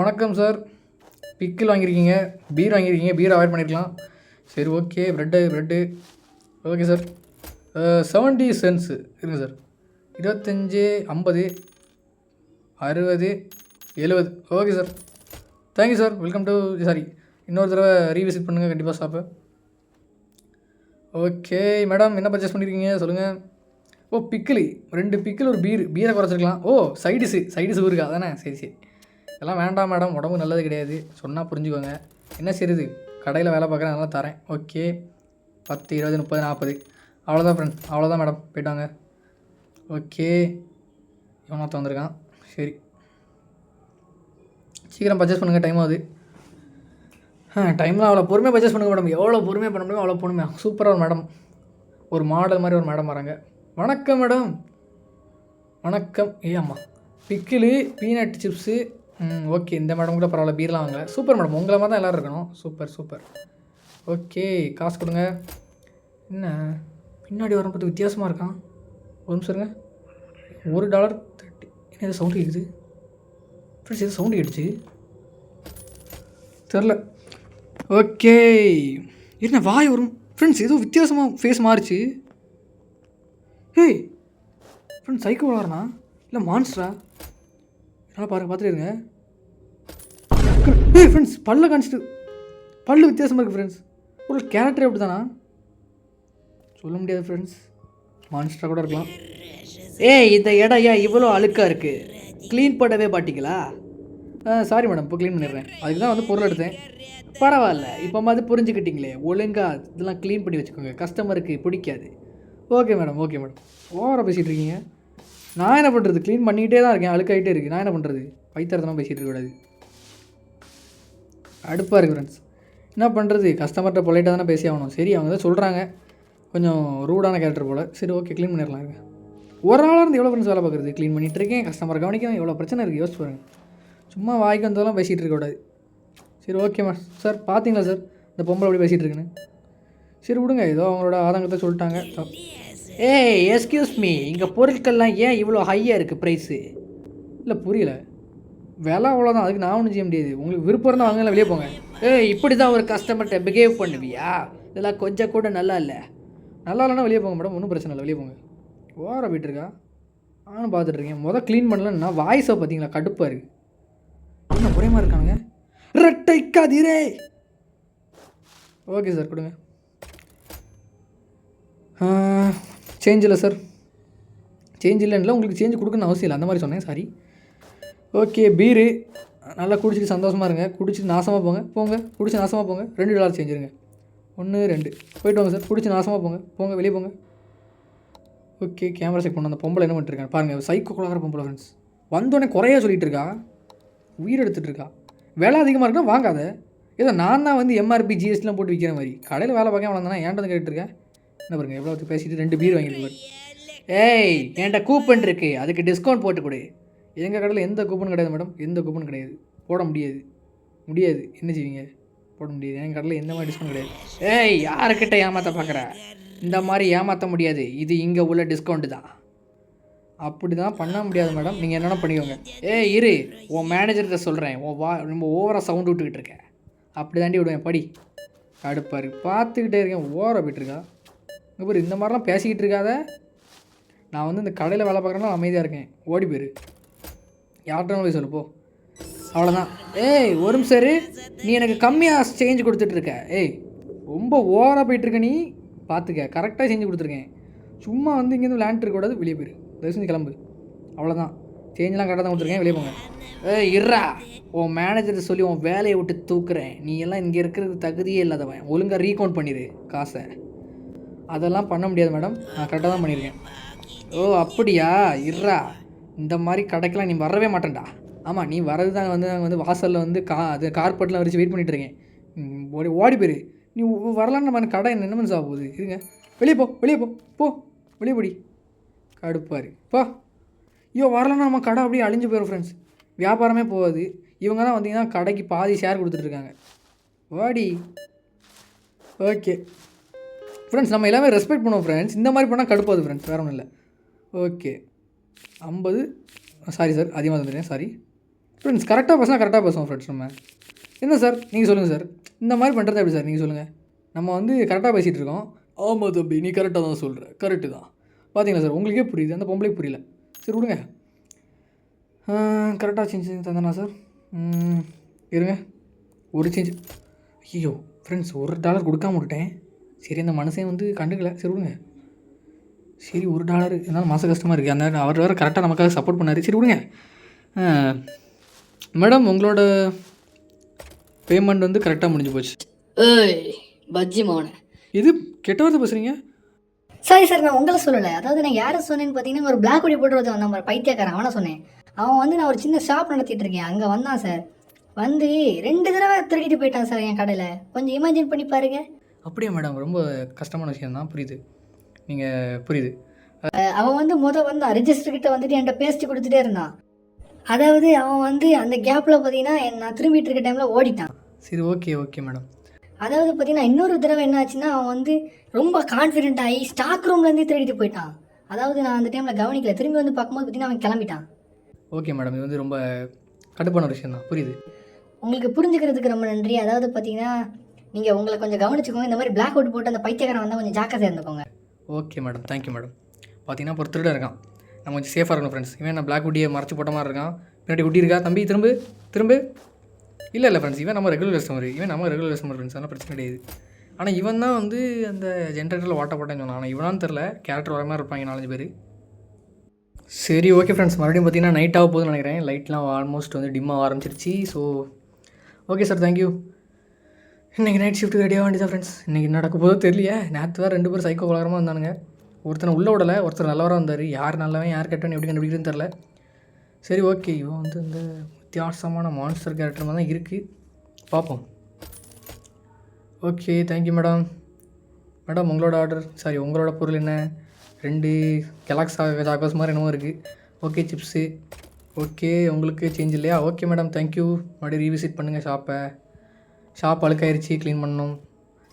வணக்கம் சார். பிக்கில் வாங்கியிருக்கீங்க, பீர் வாங்கியிருக்கீங்க. பீர் அவாய்ட் பண்ணியிருக்கலாம். சரி okay. Bread okay sir. 70 cents இருக்குங்க sir. 25, 50, 60, 70. Okay sir, thank you sir. Welcome to sorry, இன்னொரு தடவை ரீவிசிட் பண்ணுங்கள் கண்டிப்பாக ஷாப்பை. ஓகே மேடம், என்ன பர்ச்சேஸ் பண்ணியிருக்கீங்க சொல்லுங்கள். பிக்கிலி 2 பிக்கில் ஒரு பீரை குறைச்சிருக்கலாம். சைடிஸு இருக்கா தானே? சரி இதெல்லாம் வேண்டாம் மேடம், உடம்பு நல்லது கிடையாது. சொன்னால் புரிஞ்சுக்கோங்க. என்ன செய்யுது, கடையில் வேலை பார்க்குறேன், அதெல்லாம் தரேன். ஓகே, 10, 20, 30, 40. அவ்வளோதான் ஃப்ரெண்ட், அவ்வளோதான் மேடம், போய்ட்டாங்க. ஓகே, இவனாத்த வந்திருக்கான். சரி, சீக்கிரம் பர்ச்சேஸ் பண்ணுங்கள், டைம் ஆகுது. டைம்லாம் அவ்வளோ பொறுமையாக பர்ச்சேஸ் பண்ணுங்கள் மேடம். எவ்வளோ பொறுமையாக பண்ண முடியும் அவ்வளோ பொறுமையாக. சூப்பராக ஒரு மேடம், ஒரு மாடல் மாதிரி ஒரு மேடம் வராங்க. வணக்கம் மேடம். வணக்கம். ஆமாம், பிக்கிலு, பீனட் சிப்ஸு. ஓகே, இந்த மேடம் கூட பரவாயில்ல, பீர்லாம் வாங்கல. சூப்பர் மேடம், உங்களை மாதிரி தான் எல்லோரும் இருக்கணும். சூப்பர். ஓகே, காசு கொடுங்க. என்ன பின்னாடி வரும்போது வித்தியாசமாக இருக்கான். ஒரு நிமிஷம் இருங்க. $1.30. என்ன எது சவுண்டு கேட்குது ஃப்ரெண்ட்ஸ்? எது சவுண்டு கேட்டுச்சு தெரில. ஓகே, என்ன வாய் வரும் ஃப்ரெண்ட்ஸ்? ஏதோ வித்தியாசமாக ஃபேஸ் மாறிச்சு. ஃப்ரெண்ட்ஸ், சைக்கோ விளாட்றனா இல்லை மான்ஸ்டரா? என்னால் பார்த்துட்டு இருங்க. ஃப்ரெண்ட்ஸ், பல்ல காணிச்சிட்டு, பல்லு வித்தியாசமாக இருக்குது ஃப்ரெண்ட்ஸ். ஒரு கேரக்டர் எப்படி தானா சொல்ல முடியாது ஃப்ரெண்ட்ஸ். மான்ஸ்டராக கூட இருக்கலாம். இந்த இடம் ஏன் இவ்வளோ அழுக்காக இருக்குது? க்ளீன் பண்ணவே மாட்டிங்களா? சாரி மேடம், இப்போ க்ளீன் பண்ணிடுறேன். அதுக்கு தான் வந்து பொருள் எடுத்தேன். பரவாயில்ல, இப்போ மாதிரி புரிஞ்சுக்கிட்டீங்களே, ஒழுங்காக இதெல்லாம் க்ளீன் பண்ணி வச்சுக்கோங்க, கஸ்டமருக்கு பிடிக்காது. Okay madam. ஓவராக பேசிகிட்டு இருக்கீங்க. நான் என்ன பண்ணுறது? க்ளீன் பண்ணிக்கிட்டே தான் இருக்கேன், அழுக்காகிட்டே இருக்குது. நான் என்ன பண்ணுறது? பைத்தரத்தெல்லாம் பேசிகிட்டு இருக்கக்கூடாது. அடுப்பாக இருக்குது ஃப்ரெண்ட்ஸ். என்ன பண்ணுறது? கஸ்டமர்கிட்ட பொலைட்டாக தானே பேசி ஆகணும். சரி, அவங்க தான் சொல்கிறாங்க, கொஞ்சம் ரூடான கேரக்டர் போல். சரி ஓகே, க்ளீன் பண்ணிடலாம். ஒரு ஆளாக இருந்து எவ்வளோ ஃப்ரெண்ட்ஸ் வேலை பார்க்குறது? க்ளீன் பண்ணிகிட்டு இருக்கேன், கஸ்டமர் கவனிக்கணும், எவ்வளோ பிரச்சனை இருக்குது யோசிச்சு பாருங்கள். சும்மா வாய்க்கு வந்ததெல்லாம் பேசிகிட்டு இருக்கக்கூடாது. சரி ஓகேம்மா சார். பார்த்தீங்களா சார் இந்த பொம்பளை அப்படி பேசிகிட்டு இருக்குன்னு? சரி விடுங்க, ஏதோ அவங்களோட ஆதங்கத்தை சொல்லிட்டாங்க. ஏய் எஸ்கியூஸ் மீ, இங்கே பொருட்கள்லாம் ஏன் இவ்வளோ ஹையாக இருக்குது ப்ரைஸு? இல்லை புரியல. விலை அவ்வளோதான், அதுக்கு நான் ஒன்றும் செய்ய முடியாது. உங்களுக்கு விருப்பம் இருந்தால் வாங்கலாம், வெளியே போங்க. ஏய் இப்படி தான் ஒரு கஸ்டமர்கிட்ட பிஹேவ் பண்ணுவியா? இதெல்லாம் கொஞ்சம் கூட நல்லா இல்லை. நல்லா இல்லைன்னா வெளியே போங்க மேடம், ஒன்றும் பிரச்சனை இல்லை, வெளியே போங்க. ஓர போயிட்டுருக்கா, நானும் பார்த்துட்ருக்கேன். க்ளீன் பண்ணலன்னா வாய்ஸை பார்த்தீங்களா, கடுப்பாக இருக்குது. என்ன ஒரே மாதிரி இருக்கானுங்க. ரெட்டை கதிரே. ஓகே சார் கொடுங்க. சேஞ்ச் இல்லை சார். சேஞ்ச் இல்லைன்னு உங்களுக்கு சேஞ்ச் கொடுக்கணும்னு அவசியம் இல்லை, அந்த மாதிரி சொன்னேன், சாரி. ஓகே பீரு நல்லா குடிச்சிட்டு சந்தோஷமாக இருங்க. குடிச்சிட்டு நாசமாக போங்க. குடிச்சு நாசமாக போங்க. $2 சேஞ்சிருங்க. 1 2 போய்ட்டு வாங்க சார். குடிச்சு நாசமாக போங்க, வெளியே போங்க. ஓகே கேமரா செக் பண்ண அந்த பொம்பளை என்ன பண்ணிட்டுருக்கேன் பாருங்கள். சைக்கோ குழக்கிற பொம்பளை ஃப்ரெண்ட்ஸ். வந்தோடனே குறையா சொல்லிகிட்டு இருக்கா, உயிர் எடுத்துகிட்டு இருக்கா. விலை அதிகமாக இருக்குன்னா வாங்காத. ஏதோ நான் தான் வந்து MRP GSTலாம் போட்டு விற்கிற மாதிரி கடையில் வேலை பார்க்க வளர்ந்தானா ஏன்ட்டு கேட்டுருக்கேன். என்ன பாருங்கள் எவ்வளோ பேசிட்டு 2 பீர் வாங்கிட்டு. ஏய் என்கிட்ட கூப்பன் இருக்குது, அதுக்கு டிஸ்கவுண்ட் போட்டு கொடு. எங்கள் கடையில் எந்த கூப்பன் கிடையாது மேடம், எந்த கூப்பன் கிடையாது. போட முடியாது. என்ன செய்வீங்க? போட முடியாது. எங்கள் கடையில் எந்த மாதிரி டிஸ்கவுண்ட் கிடையாது. ஏய் யாருக்கிட்ட ஏமாற்ற பார்க்குற? இந்த மாதிரி ஏமாற்ற முடியாது. இது இங்கே உள்ள டிஸ்கவுண்ட்டு தான். அப்படி தான் பண்ண முடியாது மேடம், நீங்கள் என்னென்ன பண்ணிக்கோங்க. ஏய் இரு, உன் மேனேஜர்கிட்ட சொல்கிறேன். ரொம்ப ஓவராக சவுண்டு விட்டுக்கிட்டு இருக்கேன். அப்படி தாண்டி விடுவேன். படி கடுப்பாரு பார்த்துக்கிட்டே இருக்கேன். ஓவராக போய்ட்டுருக்கா. இங்கே பேர் இந்த மாதிரிலாம் பேசிக்கிட்டு இருக்காத. நான் வந்து இந்த கடையில் வேலை பார்க்குறேன்னா அமைதியாக இருக்கேன். ஓடி போயிரு, யார்கிட்ட போய் சொல்லு போ. அவ்வளோதான். ஏய் ஒரு நிமிஷம் இரு, நீ எனக்கு கம்மியாக சேஞ்சு கொடுத்துட்ருக்க. ஏய் ரொம்ப ஓவராக போயிட்டுருக்க நீ, பார்த்துக்க. கரெக்டாக செஞ்சு கொடுத்துருக்கேன். சும்மா வந்து இங்கேருந்து விளையாண்டுட்டு இருக்கக்கூடாது, வெளியே போயிரு. தயவு செஞ்சு கிளம்பு. அவ்வளோதான். சேஞ்செலாம் கரெக்டாக தான் கொடுத்துருக்கேன், வெளியே போங்க. ஏய் இர்றா, உன் மேனேஜரை சொல்லி உன் வேலையை விட்டு தூக்குறேன். நீ எல்லாம் இங்கே இருக்கிறதுக்கு தகுதியே இல்லாதவன். ஒழுங்காக ரீகவுண்ட் பண்ணிடு காசை. அதெல்லாம் பண்ண முடியாது மேடம், நான் கரெக்டாக தான் பண்ணியிருக்கேன். ஓ அப்படியா, இர்றா. இந்த மாதிரி கடைக்கெலாம் நீ வரவே மாட்டேன்டா. ஆமாம் நீ வரது தான் வந்து நாங்கள் வந்து வாசலில் வந்து அது கார்பெட்லாம் வச்சு வெயிட் பண்ணிட்டுருக்கேன். ஓடி போயிரு. நீ வரலான்னு நம்ம கடை என்ன பண்ண போகுது? இருங்க, வெளியே போ. வெளியே போடி. கடுப்பாரு போ. ஐயோ வரலன்னா நம்ம கடை அப்படியே அழிஞ்சு போயிடும் ஃப்ரெண்ட்ஸ். வியாபாரமே போகாது. இவங்க தான் வந்தீங்கன்னா கடைக்கு பாதி ஷேர் கொடுத்துட்ருக்காங்க. வாடி. ஓகே ஃப்ரெண்ட்ஸ், நம்ம எல்லாமே ரெஸ்பெக்ட் பண்ணுவோம் ஃப்ரெண்ட்ஸ். இந்த மாதிரி பண்ணால் கடுப்பாது ஃப்ரெண்ட்ஸ், வேறு ஒன்றும் இல்லை. ஓகே 50 சாரி சார், அதிகமாக தந்துடுறேன், சாரி ஃப்ரெண்ட்ஸ். கரெக்டாக பேசுவோம் ஃப்ரெண்ட்ஸ். நம்ம என்ன சார் நீங்கள் சொல்லுங்கள் சார், இந்த மாதிரி பண்ணுறது எப்படி சார் நீங்கள் சொல்லுங்கள். நம்ம வந்து கரெக்டாக பேசிகிட்டு இருக்கோம். ஆமாம் தம்பி நீ கரெக்டாக தான் சொல்கிற, கரெக்டு தான். பார்த்தீங்களா சார், உங்களுக்கே புரியுது, அந்த பொம்பளைக்கு புரியல. சரி விடுங்க. கரெக்டாக சேஞ்ச் தந்தானா சார்? இருங்க, ஒரு சேஞ்ச். ஐயோ ஃப்ரெண்ட்ஸ், $1 கொடுக்காம விட்டேன். சரி அந்த மனுஷன் வந்து கண்டுக்கல. சரி விடுங்க. சரி $1 இருந்தாலும் மாத கஷ்டமாக இருக்குது. அந்த அவர் வேறு கரெக்டாக நமக்காக சப்போர்ட் பண்ணார். சரி விடுங்க. மேடம் உங்களோட பேமெண்ட் வந்து கரெக்டாக முடிஞ்சு போச்சு. ஏய் பஜ்ஜி மோனே, இது கெட்ட வார்த்தை பேசுகிறீங்க. சாரி சார், நான் உங்களை சொல்லலை. அதாவது நான் யாரை சொன்னேன்னு பார்த்தீங்கன்னா, ஒரு பிளாக் ஒடி போட்டு வந்தான் நம்ம பைத்தியக்காரன், அவனை சொன்னேன். அவன் வந்து நான் ஒரு சின்ன ஷாப் நடத்திட்டு இருக்கேன், அங்கே வந்தான் சார். வந்து 2 தடவை திருடிட்டு போயிட்டான் சார் என் கடையில். கொஞ்சம் இமேஜின் பண்ணி பாருங்க. அப்படியே மேடம், ரொம்ப கஷ்டமான விஷயம் தான், புரியுது. நீங்கள் புரியுது. அவன் வந்து வந்தான் ரிஜிஸ்டர் கிட்ட வந்துட்டு என்கிட்ட பேசிட்டு கொடுத்துட்டே இருந்தான். அதாவது அவன் வந்து அந்த கேப்பில் பார்த்தீங்கன்னா நான் திரும்பிட்டு இருக்க டைமில் ஓடிட்டான். சரி ஓகே மேடம். அதாவது பார்த்தீங்கன்னா இன்னொரு தடவை என்ன ஆச்சுன்னா, அவன் வந்து ரொம்ப கான்ஃபிடென்ட் ஆகி ஸ்டாக் ரூம்லேருந்து திருடிட்டு போயிட்டான். அதாவது நான் அந்த டைமில் கவனிக்கல. திரும்பி வந்து பார்க்கும்போது பார்த்தீங்கன்னா அவன் கிளம்பிட்டான். ஓகே மேடம், இது வந்து ரொம்ப கடுப்பான விஷயம் தான், புரியுது. உங்களுக்கு புரிஞ்சுக்கிறதுக்கு ரொம்ப நன்றி. அதாவது பார்த்தீங்கன்னா நீங்கள் உங்களை கொஞ்சம் கவனிச்சுக்கோங்க. இந்த மாதிரி பிளாக் அவுட் போட்டு அந்த பைத்தியக்காரன் வந்தால் கொஞ்சம் ஜாக்கிரதையாக இருந்துக்கோங்க. Okay madam, thank you madam. பார்த்தீங்கன்னா இப்போ திருட இருக்கான், நம்ம கொஞ்சம் சேஃபாக இருக்கணும் ஃப்ரெண்ட்ஸ். இவன் நான் பிளாக் குட்டியை மறைச்சி போட்ட மாதிரி இருக்கான். பின்னாடி குட்டி இருக்கா தம்பி, திரும்ப. இல்லை ஃப்ரெண்ட்ஸ், இவன் நம்ம ரெகுலர் கஸ்டமர் ஃப்ரெண்ட்ஸ், அதெல்லாம் பிரச்சனை கிடையாது. ஆனால் இவன் தான் வந்து அந்த ஜென்ரேட்டரில் ஓட்ட போட்டேன்னு சொன்னான். ஆனால் இவனான்னு தெரில, கேரக்டர் வர மாதிரி இருப்பாங்க 4-5 பேர். சரி ஓகே ஃப்ரெண்ட்ஸ், மறுபடியும் பார்த்தீங்கன்னா நைட் ஆக போகுதுன்னு நினைக்கிறேன். லைட்லாம் ஆல்மோஸ்ட் வந்து டிம்மாக ஆரம்பிச்சிருச்சு. So okay sir, thank you. இன்றைக்கி நைட் ஷிஃப்ட்டு ரெடியாக வேண்டியதான் ஃப்ரெண்ட்ஸ். இன்றைக்கி நடக்க போதோ தெரியலையே. நேற்று வேறு 2 பேர் சைக்கோ கலகரமாக இருந்தானுங்க. ஒருத்தனை உள்ளே விடலை, ஒருத்தர் நல்லவராக வந்தார். யார் நல்லவன் யார் கெட்டவன் எப்படி கண்டுபிடிக்கிறதுன்னு தெரில. சரி ஓகே, இவன் வந்து இந்த வித்தியாசமான மான்ஸ்டர் கேரக்டர் மாதிரி தான் இருக்குது, பார்ப்போம். Okay thank you madam. உங்களோட ஆர்டர், சாரி உங்களோட பொருள் என்ன? 2 கெலாக்ஸ் சாக்கோஸ் மாதிரி என்னமோ இருக்குது. ஓகே சிப்ஸு, ஓகே, உங்களுக்கு சேஞ்ச் இல்லையா? Okay madam, thank you. மறுபடியும் ரீவிசிட் பண்ணுங்கள் ஷாப்பை. ஷாப் அழுக்காயிருச்சு, க்ளீன் பண்ணணும்.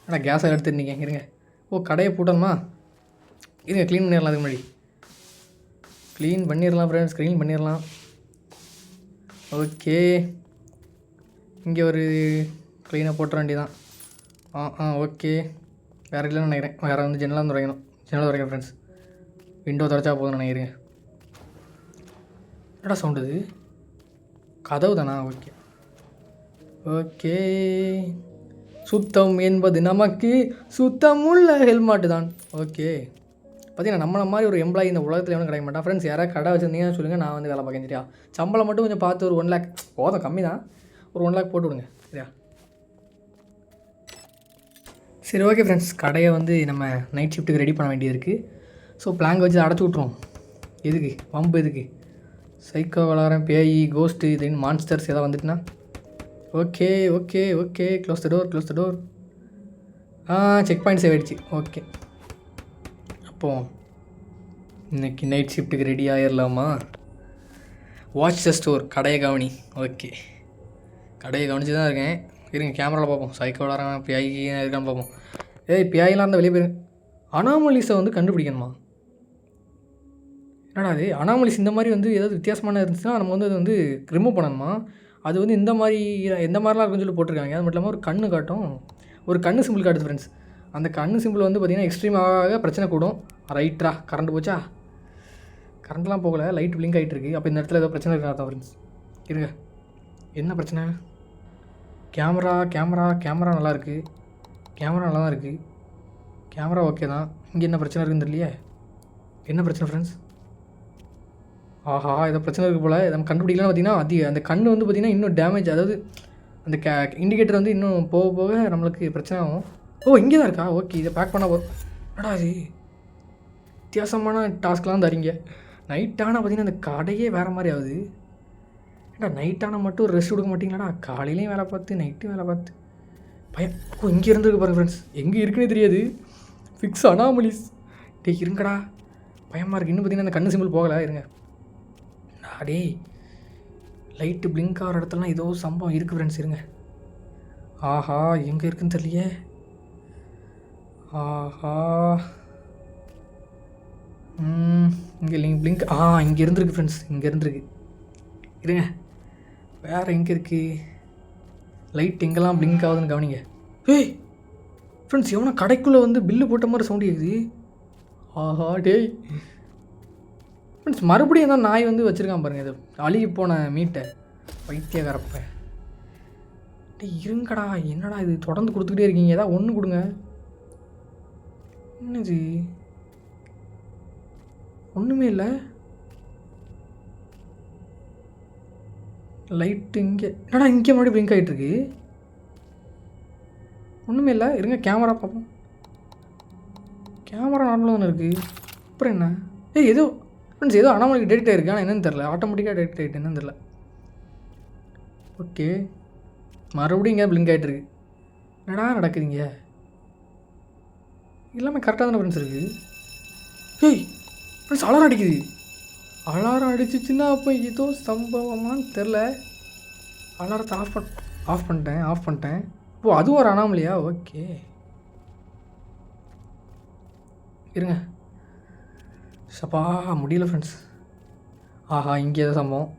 ஆனால் கேஸை எடுத்துருந்தீங்க, இருங்க. ஓ, கடையை பூட்டணுமா? இருங்க, க்ளீன் பண்ணிடலாம். அதுக்கு முன்னாடி க்ளீன் பண்ணிடலாம் ஃப்ரெண்ட்ஸ், க்ளீன் பண்ணிடலாம். ஓகே, இங்கே ஒரு க்ளீனாக போட்டுற வேண்டியதான். ஓகே, வேறு இல்லைன்னு நினைக்கிறேன். வேறு வந்து ஜன்னலாக துடைக்கணும். ஜன்னல் துடைக்கணும் ஃப்ரெண்ட்ஸ். விண்டோ துடைச்சா போதும்னு நினைக்கிறேன். என்னடா சவுண்டு இது? கதவு தானா? Okay okay. சுத்தம் என்பது நமக்கு சுத்தமுள்ள ஹெல்மெட்டு தான். ஓகே, பார்த்தீங்கன்னா நம்மளை மாதிரி ஒரு எம்ப்ளாயி இந்த உலகத்தில் எவனும் கிடைக்க மாட்டான் ஃப்ரெண்ட்ஸ். யாராவது கடை வச்சுருந்தீங்கன்னு சொல்லுங்கள், நான் வந்து வேலை பார்க்கேன் சரியா? சம்பளம் மட்டும் கொஞ்சம் பார்த்து ஒரு 1 lakh போதும், கம்மி தான். ஒரு 1 lakh போட்டு விடுங்க சரியா? சரி ஓகே ஃப்ரெண்ட்ஸ், கடையை வந்து நம்ம நைட் ஷிஃப்ட்டுக்கு ரெடி பண்ண வேண்டியது இருக்குது. ஸோ பிளாங்க் வச்சு அடைச்சி விட்ருவோம். எதுக்கு பம்பு? எதுக்கு? சைக்கோ வளரம், பேய், கோஸ்ட்டு, இதுன்னு மான்ஸ்டர்ஸ் எதாவது வந்துட்டுனா okay okay okay. Close the door, close the door. Check point save ஆகிடுச்சு. ஓகே, அப்போது இன்றைக்கி நைட் ஷிஃப்ட்டுக்கு ரெடி ஆகிடலாமா? வாட்ச் த ஸ்டோர், கடையை கவனி. ஓகே, கடையை கவனிச்சு தான் இருக்கேன். இருங்க, கேமராவில் பார்ப்போம். சைக்கோ வளரம், பேய் இருக்கான்னு பார்ப்போம். பேயெல்லாம் இருந்தால் வெளியே போயிருங்க. அனாமலிஸை வந்து கண்டுபிடிக்கணுமா? என்னடா அது அனாமலிஸ்? இந்த மாதிரி வந்து ஏதாவது வித்தியாசமான இருந்துச்சுன்னா நம்ம வந்து அது வந்து ரிமூவ் பண்ணணுமா? அது வந்து இந்த மாதிரி எந்த மாதிரிலாம் இருக்குன்னு சொல்லி போட்டிருக்காங்க. அது மட்டும் இல்லாமல் ஒரு கண்ணு காட்டும், ஒரு கண்ணு சிம்பிள் காட்டுது ஃப்ரெண்ட்ஸ். அந்த கண்ணு சிம்பிள் வந்து பார்த்திங்கன்னா எக்ஸ்ட்ரீமாக பிரச்சனை கூடும். ரைட்டா? கரண்ட் போச்சா? கரண்ட்லாம் போகலை, லைட் பிளிங்க் ஆகிட்டு இருக்குது. அப்போ இந்த இடத்துல ஏதோ பிரச்சனை இருக்கா ஃப்ரெண்ட்ஸ்? இருங்க, என்ன பிரச்சனை? கேமரா நல்லாயிருக்கு. கேமரா நல்லா தான் இருக்குது. கேமரா ஓகே தான். இங்கே என்ன பிரச்சனை இருக்குன்னு தெரியலையே. என்ன பிரச்சனை ஃப்ரெண்ட்ஸ்? ஆஹா, ஏதோ பிரச்சனை இருக்குது போல். நம்ம கண்டுபிடிக்கலாம்னு பார்த்திங்கன்னா அந்த கண் வந்து பார்த்திங்கன்னா இன்னும் டேமேஜ், அதாவது அந்த இண்டிகேட்டர் வந்து இன்னும் போக போக நம்மளுக்கு பிரச்சனை ஆகும். ஓ, இங்கே தான் இருக்கா? ஓகே, இதை பேக் பண்ண போதும். அடா, அது வித்தியாசமான டாஸ்க்லாம் தரீங்க. நைட்டானால் பார்த்திங்கன்னா அந்த கடையே வேறு மாதிரி ஆகுது. ஏடா, நைட்டானால் மட்டும் ரெஸ்ட் கொடுக்க மாட்டிங்களாடா? காலையிலையும் வேலை பார்த்து நைட்டும் வேலை பார்த்து பயம். ஓ, இங்கே இருந்துருக்கு பாருங்க ஃப்ரெண்ட்ஸ். எங்கே இருக்குன்னே தெரியாது. Fix anomalies. இருங்கடா, பயமாக இருக்குது. இன்னும் பார்த்திங்கன்னா அந்த கண்ணு சிம்பிள் போகலை. இருங்க, அடே லைட்டு பிளிங்க் ஆகிற இடத்துலலாம் ஏதோ சம்பவம் இருக்குது ஃப்ரெண்ட்ஸ். இருங்க. ஆஹா, எங்கே இருக்குன்னு தெரியலையே. ஆஹா, இங்கே இல்லைங்க பிளிங்க். இங்கே இருந்துருக்கு ஃப்ரெண்ட்ஸ், இங்கே இருந்துருக்கு. இருங்க, வேறு எங்கே இருக்குது? லைட் எங்கெல்லாம் பிளிங்க் ஆகுதுன்னு கவனிங்க. ஃப்ரெண்ட்ஸ், எவனா கடைக்குள்ளே வந்து பில்லு போட்ட மாதிரி சவுண்டு கேட்குது. ஆஹா டேய் ஃப்ரெண்ட்ஸ், மறுபடியும் ஏதோ நாய் வந்து வச்சுருக்கான் பாருங்கள். இது அழுகி போன மீட்டை பைத்தியக்காரப்ப. இருங்கடா, என்னடா இது தொடர்ந்து கொடுத்துக்கிட்டே இருக்கீங்க? ஏதாவது ஒன்று கொடுங்க. என்னது? ஒன்றுமே இல்லை. லைட்டு இங்கே என்னடா இங்கே மறுபடியும் பிளிங்க் ஆகிட்டுருக்கு. ஒன்றுமே இல்லை. இருங்க, கேமரா பார்ப்போம். கேமரா நார்மலாக தானே இருக்குது. அப்புறம் என்ன? ஏதோ ஃப்ரெண்ட்ஸ் ஏதோ அனாமலிக்கு டெலிட் ஆகிருக்கு. ஆனால் என்னன்னு தெரில, ஆட்டோமேட்டிக்காக டெலிட் ஆகிட்டு என்னன்னு தெரில. ஓகே, மறுபடியும் இங்கே பிளிங்க் ஆகிட்டுருக்கு. என்னடா நடக்குதுங்க? எல்லாமே கரெக்டாக தானே ஃப்ரெண்ட்ஸ் இருக்குது. ஃப்ரெண்ட்ஸ், அலாரம் அடிக்குது. அலாரம் அடிச்சிச்சுன்னா அப்போ ஏதோ சம்பவமானு தெரில. அலாரத்தை ஆஃப் பண்ணிட்டேன். ஓ, அதுவும் ஒரு அனாமலியா? ஓகே, இருங்க. சப்பா, முடியல ஃப்ரெண்ட்ஸ். ஆஹா, இங்கே ஏதோ சம்பவம்.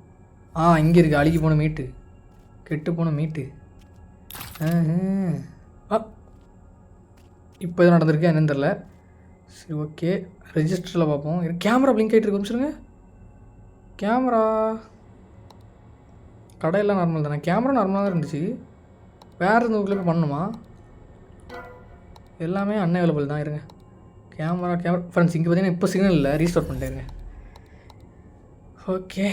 இங்கே இருக்குது. அழுகி போன மீட்டு, கெட்டு போன மீட்டு. இப்போ எதுவும் நடந்திருக்கு என்னன்னு தெரில. சரி ஓகே, ரெஜிஸ்டரில் பார்ப்போம். கேமரா பிளிங்க் ஆகிட்டு இருக்கு. சொல்லுங்க, கேமரா கடையெல்லாம் நார்மல் தானே? கேமரா நார்மலாக தான் இருந்துச்சு. வேறு எந்த ஊரில் போய் பண்ணணுமா? எல்லாமே அன்அவைலபிள் தான். இருங்க, கேமரா ஃப்ரெண்ட்ஸ், இங்கே பார்த்தீங்கன்னா இப்போ சிக்னல் இல்லை. ரீஸ்டோர் பண்ணிட்டேருங்க. ஓகே,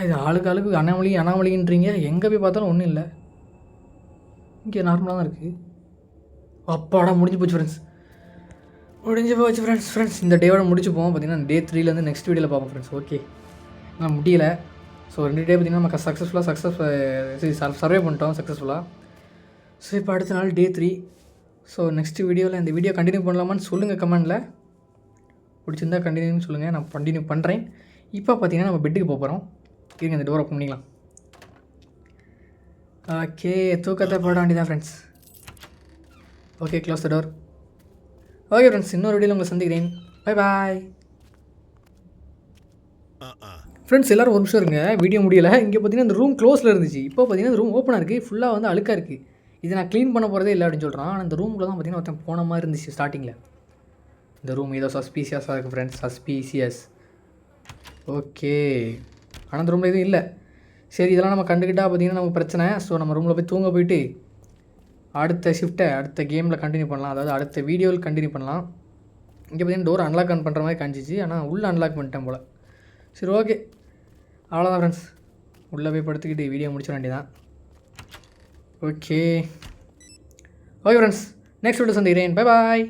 இது ஆளுக்கு அனாமலின்றீங்க. எங்கே போய் பார்த்தாலும் ஒன்றும் இல்லை. இங்கே நார்மலாக தான் இருக்குது. அப்பாடா, முடிஞ்சு போச்சு ஃப்ரெண்ட்ஸ். ஃப்ரெண்ட்ஸ், இந்த டேவோட முடிச்சுப்போம். பார்த்திங்கன்னா டே 3லேருந்து நெக்ஸ்ட் வீடியோவில் பார்ப்போம் ஃப்ரெண்ட்ஸ். ஓகே, நான் முடியலை. ஸோ 2 டே பார்த்திங்கன்னா நம்ம சக்ஸஸ்ஃபுல்லாக சர்வே பண்ணிட்டோம் சக்ஸஸ்ஃபுல்லாக. ஸோ இப்போ அடுத்த நாள் டே 3. ஸோ நெக்ஸ்ட் வீடியோவில் இந்த வீடியோ கண்டினியூ பண்ணலாமான்னு சொல்லுங்கள் கமெண்டில். பிடிச்சிருந்தா கண்டினியூன்னு சொல்லுங்கள், நான் கண்டினியூ பண்ணுறேன். இப்போ பார்த்தீங்கன்னா நம்ம பெட்டுக்கு போகிறோம். இருங்க இந்த டோர் ஓப்பன் பண்ணிக்கலாம். ஓகே, தூக்கத்தை போட வேண்டியதான் friends. Okay, close the door. Okay friends, இன்னொரு வீடியோவில் உங்களை சந்திக்கிறேன். Bye bye friends. எல்லோரும் ஒரு நிமிஷம் இருங்க, வீடியோ முடியலை. இங்கே பார்த்தீங்கன்னா இந்த ரூம் க்ளோஸில் இருந்துச்சு. இப்போ பார்த்தீங்கன்னா இந்த ரூம் ஓப்பனாக இருக்குது. ஃபுல்லாக வந்து அழுக்காக இருக்குது. இதை நான் க்ளீன் பண்ண போகிறதே இல்லை அப்படின்னு சொல்கிறான். ஆனால் இந்த ரூமில் தான் பார்த்தீங்கன்னா ஒருத்தன் போன மாதிரி இருந்துச்சு ஸ்டார்டிங்கில். இந்த ரூம் ஏதோ சஸ்பீசியஸாக இருக்குது ஃப்ரெண்ட்ஸ், சஸ்பீசியஸ். ஓகே, ஆனால் இந்த ரூமில் எதுவும் இல்லை. சரி, இதெல்லாம் நம்ம கண்டுக்கிட்டால் பார்த்தீங்கன்னா நமக்கு பிரச்சனை. ஸோ நம்ம ரூமில் போய் தூங்க போயிட்டு அடுத்த ஷிஃப்ட்டை அடுத்த கேமில் கண்டினியூ பண்ணலாம். அதாவது அடுத்த வீடியோவில் கண்டினியூ பண்ணலாம். இங்கே பார்த்தீங்கன்னா டோர் அன்லாக் பண்ணுற மாதிரி காஞ்சிச்சு. ஆனால் உள்ளே அன்லாக் பண்ணிட்டேன் போல். சரி, ஓகே, அவ்வளோதான் ஃப்ரெண்ட்ஸ். உள்ளே போய் படுத்துக்கிட்டு வீடியோ முடிச்சிட வேண்டியதான். ஓகே ஃப்ரெண்ட்ஸ், நெக்ஸ்ட் வீடியோ சந்திக்கிறேன். Bye bye.